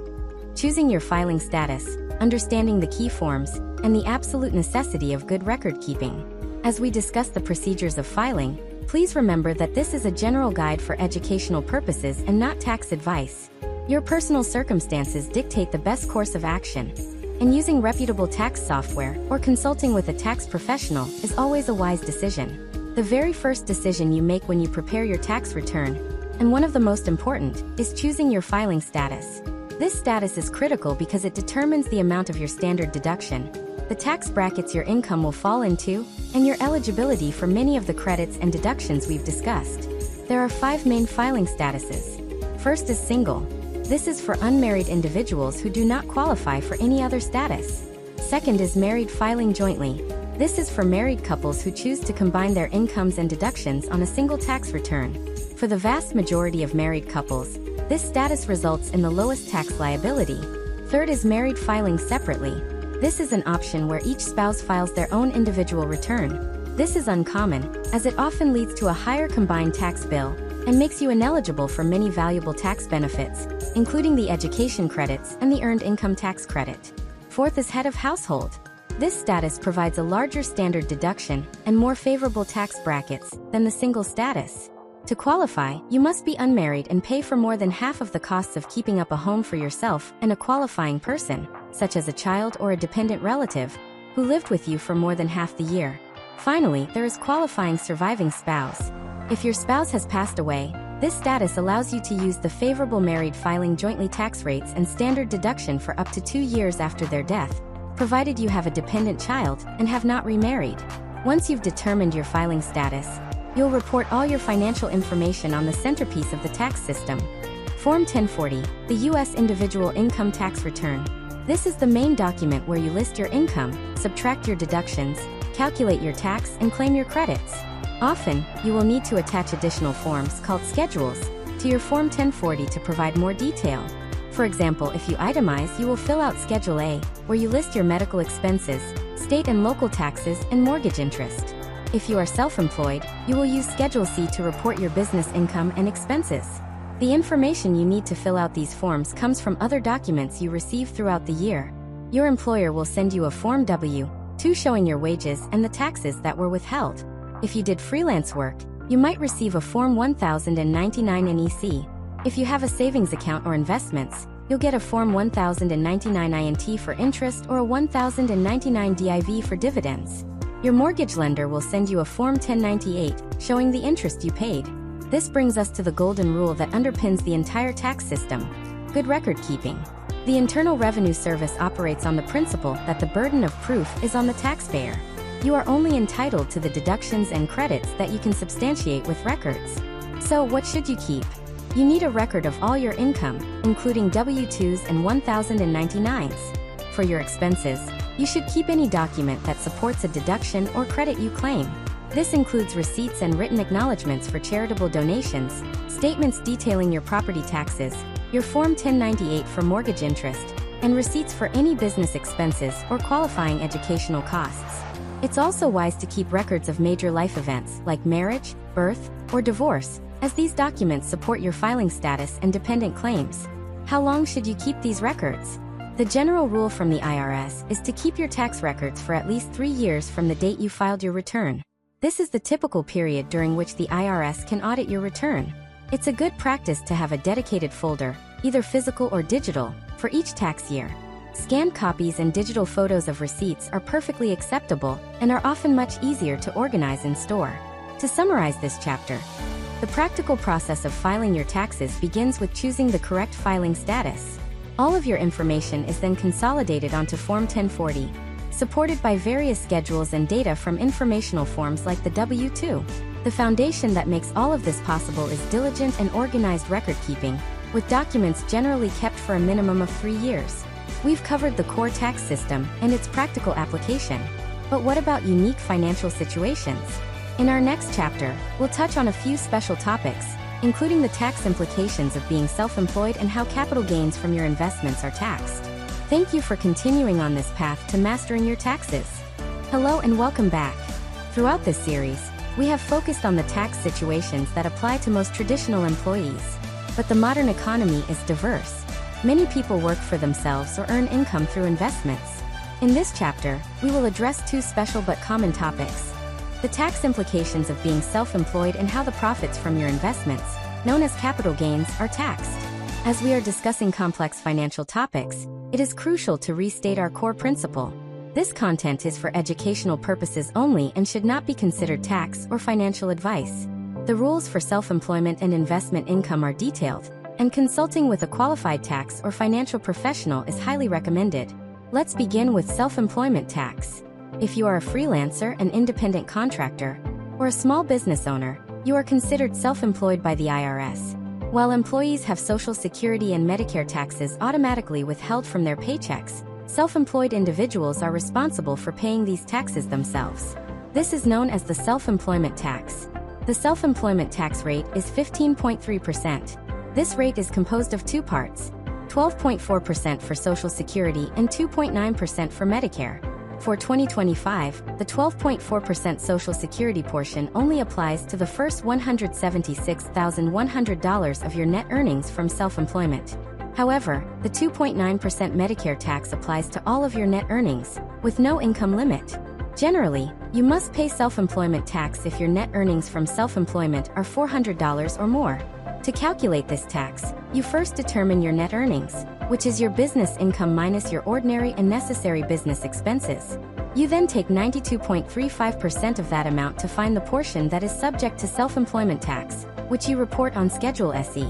choosing your filing status, understanding the key forms, and the absolute necessity of good record keeping. As we discuss the procedures of filing, please remember that this is a general guide for educational purposes and not tax advice. Your personal circumstances dictate the best course of action, and using reputable tax software or consulting with a tax professional is always a wise decision. The very first decision you make when you prepare your tax return, and one of the most important, is choosing your filing status. This status is critical because it determines the amount of your standard deduction, the tax brackets your income will fall into, and your eligibility for many of the credits and deductions we've discussed. There are 5 main filing statuses. First is single. This is for unmarried individuals who do not qualify for any other status. Second is married filing jointly. This is for married couples who choose to combine their incomes and deductions on a single tax return. For the vast majority of married couples, this status results in the lowest tax liability. Third is married filing separately. This is an option where each spouse files their own individual return. This is uncommon, as it often leads to a higher combined tax bill and makes you ineligible for many valuable tax benefits, including the education credits and the earned income tax credit. Fourth is head of household. This status provides a larger standard deduction and more favorable tax brackets than the single status. To qualify, you must be unmarried and pay for more than half of the costs of keeping up a home for yourself and a qualifying person, such as a child or a dependent relative, who lived with you for more than half the year. Finally, there is qualifying surviving spouse. If your spouse has passed away, this status allows you to use the favorable married filing jointly tax rates and standard deduction for up to 2 years after their death, provided you have a dependent child and have not remarried. Once you've determined your filing status, you'll report all your financial information on the centerpiece of the tax system, Form 1040, the U.S. Individual Income Tax Return. This is the main document where you list your income, subtract your deductions, calculate your tax, and claim your credits. Often, you will need to attach additional forms called schedules to your Form 1040 to provide more detail. For example, if you itemize, you will fill out Schedule A, where you list your medical expenses, state and local taxes, and mortgage interest. If you are self-employed, you will use Schedule C to report your business income and expenses. The information you need to fill out these forms comes from other documents you receive throughout the year. Your employer will send you a Form W-2 showing your wages and the taxes that were withheld. If you did freelance work, you might receive a Form 1099 NEC. If you have a savings account or investments, you'll get a Form 1099 INT for interest or a 1099 DIV for dividends. Your mortgage lender will send you a Form 1098 showing the interest you paid. This brings us to the golden rule that underpins the entire tax system: good record keeping. The Internal Revenue Service operates on the principle that the burden of proof is on the taxpayer. You are only entitled to the deductions and credits that you can substantiate with records. So what should you keep? You need a record of all your income, including W-2s and 1099s. For your expenses, you should keep any document that supports a deduction or credit you claim. This includes receipts and written acknowledgments for charitable donations, statements detailing your property taxes, your Form 1098 for mortgage interest, and receipts for any business expenses or qualifying educational costs. It's also wise to keep records of major life events like marriage, birth, or divorce, as these documents support your filing status and dependent claims. How long should you keep these records? The general rule from the IRS is to keep your tax records for at least 3 years from the date you filed your return. This is the typical period during which the IRS can audit your return. It's a good practice to have a dedicated folder, either physical or digital, for each tax year. Scanned copies and digital photos of receipts are perfectly acceptable and are often much easier to organize and store. To summarize this chapter, the practical process of filing your taxes begins with choosing the correct filing status. All of your information is then consolidated onto Form 1040, supported by various schedules and data from informational forms like the W-2. The foundation that makes all of this possible is diligent and organized record-keeping, with documents generally kept for a minimum of 3 years. We've covered the core tax system and its practical application. But what about unique financial situations? In our next chapter, we'll touch on a few special topics, including the tax implications of being self-employed and how capital gains from your investments are taxed. Thank you for continuing on this path to mastering your taxes. Hello and welcome back. Throughout this series, we have focused on the tax situations that apply to most traditional employees. But the modern economy is diverse. Many people work for themselves or earn income through investments. In this chapter, we will address two special but common topics: the tax implications of being self-employed and how the profits from your investments, known as capital gains, are taxed. As we are discussing complex financial topics, it is crucial to restate our core principle. This content is for educational purposes only and should not be considered tax or financial advice. The rules for self-employment and investment income are detailed, and consulting with a qualified tax or financial professional is highly recommended. Let's begin with self-employment tax. If you are a freelancer, an independent contractor, or a small business owner, you are considered self-employed by the IRS. While employees have Social Security and Medicare taxes automatically withheld from their paychecks, self-employed individuals are responsible for paying these taxes themselves. This is known as the self-employment tax. The self-employment tax rate is 15.3%. This rate is composed of two parts: 12.4% for Social Security and 2.9% for Medicare. For 2025, the 12.4% Social Security portion only applies to the first $176,100 of your net earnings from self-employment. However, the 2.9% Medicare tax applies to all of your net earnings, with no income limit. Generally, you must pay self-employment tax if your net earnings from self-employment are $400 or more. To calculate this tax, you first determine your net earnings, which is your business income minus your ordinary and necessary business expenses. You then take 92.35% of that amount to find the portion that is subject to self-employment tax, which you report on Schedule SE.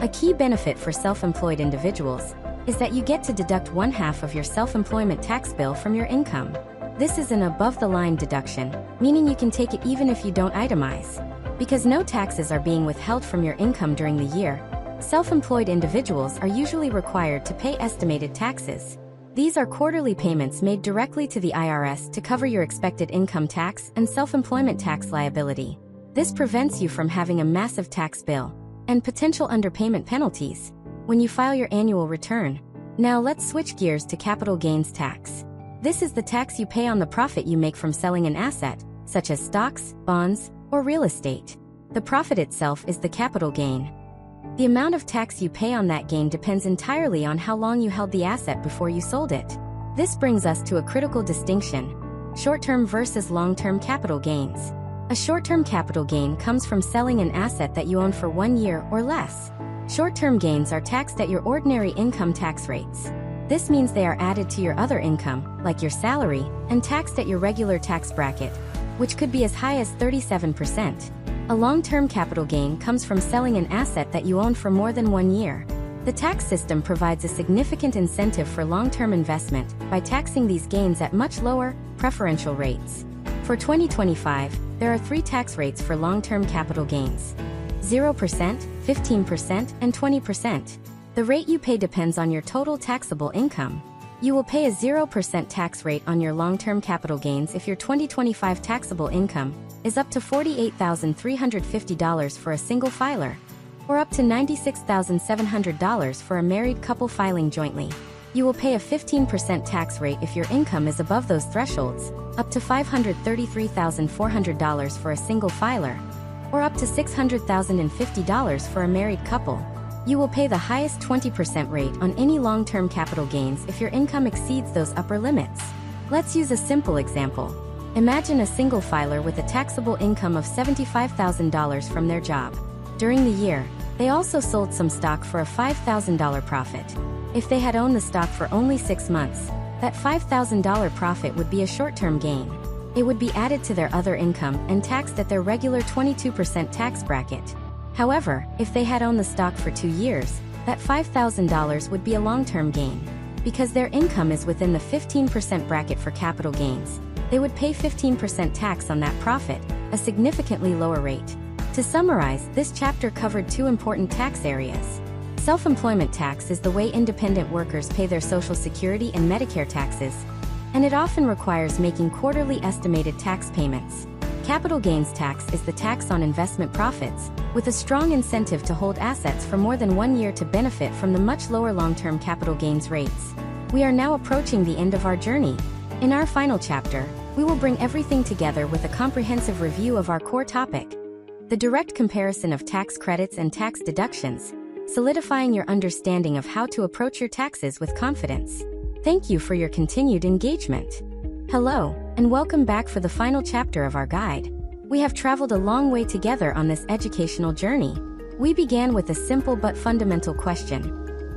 A key benefit for self-employed individuals is that you get to deduct 1/2 of your self-employment tax bill from your income. This is an above-the-line deduction, meaning you can take it even if you don't itemize. Because no taxes are being withheld from your income during the year, self-employed individuals are usually required to pay estimated taxes. These are quarterly payments made directly to the IRS to cover your expected income tax and self-employment tax liability. This prevents you from having a massive tax bill and potential underpayment penalties when you file your annual return. Now let's switch gears to capital gains tax. This is the tax you pay on the profit you make from selling an asset, such as stocks, bonds, or real estate. The profit itself is the capital gain. The amount of tax you pay on that gain depends entirely on how long you held the asset before you sold it. This brings us to a critical distinction: short-term versus long-term capital gains. A short-term capital gain comes from selling an asset that you own for 1 year or less. Short-term gains are taxed at your ordinary income tax rates. This means they are added to your other income, like your salary, and taxed at your regular tax bracket, which could be as high as 37%. A long-term capital gain comes from selling an asset that you own for more than 1 year. The tax system provides a significant incentive for long-term investment by taxing these gains at much lower, preferential rates. For 2025, there are 3 tax rates for long-term capital gains: 0%, 15%, and 20%. The rate you pay depends on your total taxable income. You will pay a 0% tax rate on your long-term capital gains if your 2025 taxable income is up to $48,350 for a single filer, or up to $96,700 for a married couple filing jointly. You will pay a 15% tax rate if your income is above those thresholds, up to $533,400 for a single filer, or up to $600,050 for a married couple. You will pay the highest 20% rate on any long-term capital gains if your income exceeds those upper limits. Let's use a simple example. Imagine a single filer with a taxable income of $75,000 from their job. During the year, they also sold some stock for a $5,000 profit. If they had owned the stock for only 6 months, that $5,000 profit would be a short-term gain. It would be added to their other income and taxed at their regular 22% tax bracket. However, if they had owned the stock for 2 years, that $5,000 would be a long-term gain. Because their income is within the 15% bracket for capital gains, they would pay 15% tax on that profit, a significantly lower rate. To summarize, this chapter covered two important tax areas. Self-employment tax is the way independent workers pay their Social Security and Medicare taxes, and it often requires making quarterly estimated tax payments. Capital gains tax is the tax on investment profits, with a strong incentive to hold assets for more than 1 year to benefit from the much lower long-term capital gains rates. We are now approaching the end of our journey. In our final chapter, we will bring everything together with a comprehensive review of our core topic: the direct comparison of tax credits and tax deductions, solidifying your understanding of how to approach your taxes with confidence. Thank you for your continued engagement. Hello, and welcome back for the final chapter of our guide. We have traveled a long way together on this educational journey. We began with a simple but fundamental question: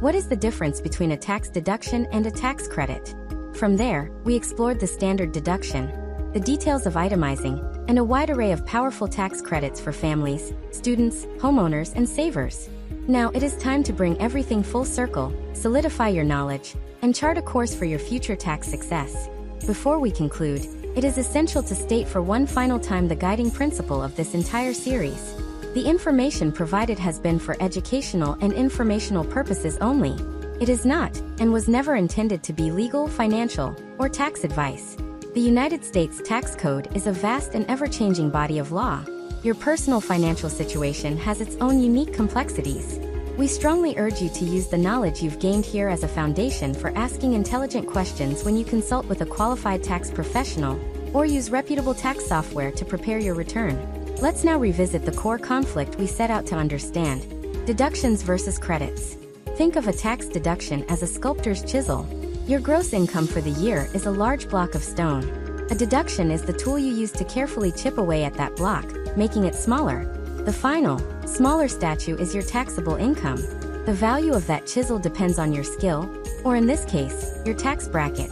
what is the difference between a tax deduction and a tax credit? From there, we explored the standard deduction, the details of itemizing, and a wide array of powerful tax credits for families, students, homeowners, and savers. Now it is time to bring everything full circle, solidify your knowledge, and chart a course for your future tax success. Before we conclude, it is essential to state for one final time the guiding principle of this entire series. The information provided has been for educational and informational purposes only. It is not, and was never intended to be legal, financial, or tax advice. The United States Tax Code is a vast and ever-changing body of law. Your personal financial situation has its own unique complexities. We strongly urge you to use the knowledge you've gained here as a foundation for asking intelligent questions when you consult with a qualified tax professional, or use reputable tax software to prepare your return. Let's now revisit the core conflict we set out to understand: deductions versus credits. Think of a tax deduction as a sculptor's chisel. Your gross income for the year is a large block of stone. A deduction is the tool you use to carefully chip away at that block, making it smaller. The final, smaller statue is your taxable income. The value of that chisel depends on your skill, or in this case, your tax bracket.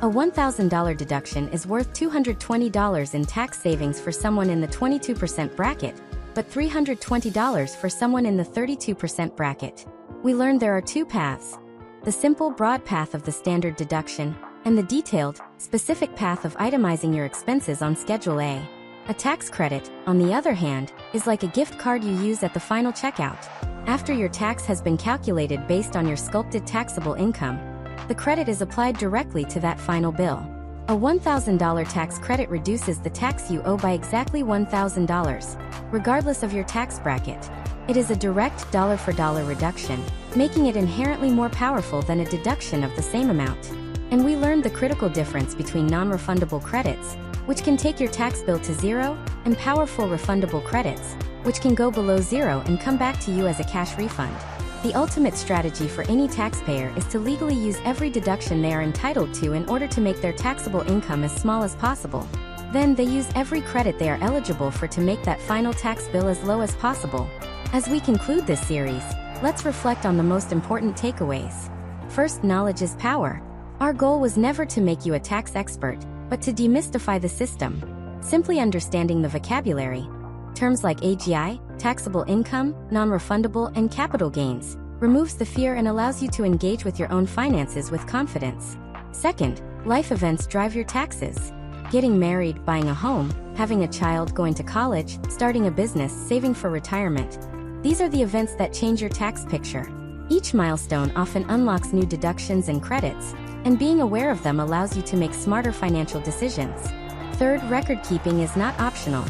A $1,000 deduction is worth $220 in tax savings for someone in the 22% bracket, but $320 for someone in the 32% bracket. We learned there are two paths: the simple, broad path of the standard deduction, and the detailed, specific path of itemizing your expenses on Schedule A. A tax credit, on the other hand, is like a gift card you use at the final checkout. After your tax has been calculated based on your sculpted taxable income, the credit is applied directly to that final bill. A $1,000 tax credit reduces the tax you owe by exactly $1,000, regardless of your tax bracket. It is a direct dollar-for-dollar reduction, making it inherently more powerful than a deduction of the same amount. And we learned the critical difference between non-refundable credits, which can take your tax bill to zero, and powerful refundable credits, which can go below zero and come back to you as a cash refund. The ultimate strategy for any taxpayer is to legally use every deduction they are entitled to in order to make their taxable income as small as possible. Then they use every credit they are eligible for to make that final tax bill as low as possible. As we conclude this series, let's reflect on the most important takeaways. First, knowledge is power. Our goal was never to make you a tax expert, but to demystify the system. Simply understanding the vocabulary, terms like AGI, taxable income, non-refundable, and capital gains, removes the fear and allows you to engage with your own finances with confidence. Second, life events drive your taxes. Getting married, buying a home, having a child, going to college, starting a business, saving for retirement. These are the events that change your tax picture. Each milestone often unlocks new deductions and credits, and being aware of them allows you to make smarter financial decisions. Third, record keeping is not optional.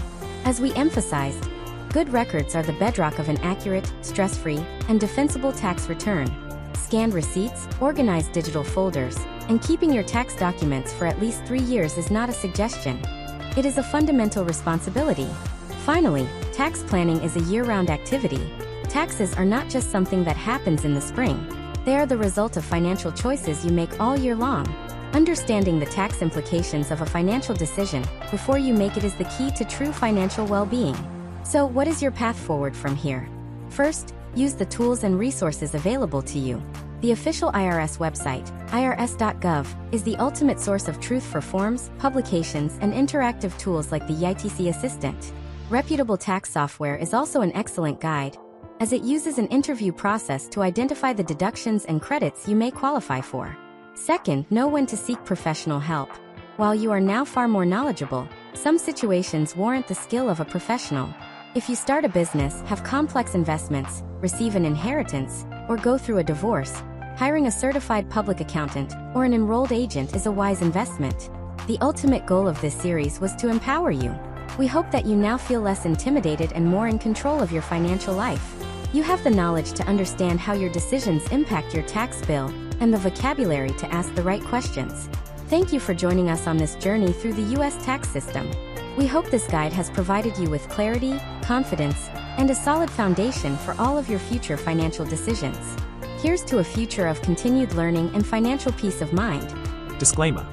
As we emphasized, good records are the bedrock of an accurate, stress-free, and defensible tax return. Scanned receipts, organized digital folders, and keeping your tax documents for at least 3 years is not a suggestion. It is a fundamental responsibility. Finally, tax planning is a year-round activity. Taxes are not just something that happens in the spring. They are the result of financial choices you make all year long. Understanding the tax implications of a financial decision before you make it is the key to true financial well-being. So, what is your path forward from here? First, use the tools and resources available to you. The official IRS website, irs.gov, is the ultimate source of truth for forms, publications, and interactive tools like the ITC Assistant. Reputable tax software is also an excellent guide, as it uses an interview process to identify the deductions and credits you may qualify for. Second, know when to seek professional help. While you are now far more knowledgeable, Some situations warrant the skill of a professional. If you start a business, have complex investments, receive an inheritance, or go through a divorce, hiring a certified public accountant or an enrolled agent is a wise investment. The ultimate goal of this series was to empower you. We hope that you now feel less intimidated and more in control of your financial life. You have the knowledge to understand how your decisions impact your tax bill and the vocabulary to ask the right questions. Thank you for joining us on this journey through the U.S. tax system. We hope this guide has provided you with clarity, confidence, and a solid foundation for all of your future financial decisions. Here's to a future of continued learning and financial peace of mind. Disclaimer: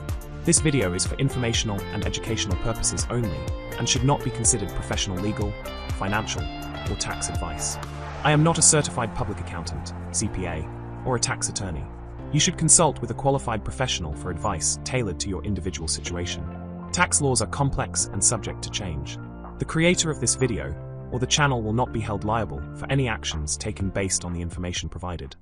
this video is for informational and educational purposes only and should not be considered professional legal, financial, or tax advice. I am not a certified public accountant, CPA, or a tax attorney. You should consult with a qualified professional for advice tailored to your individual situation. Tax laws are complex and subject to change. The creator of this video or the channel will not be held liable for any actions taken based on the information provided.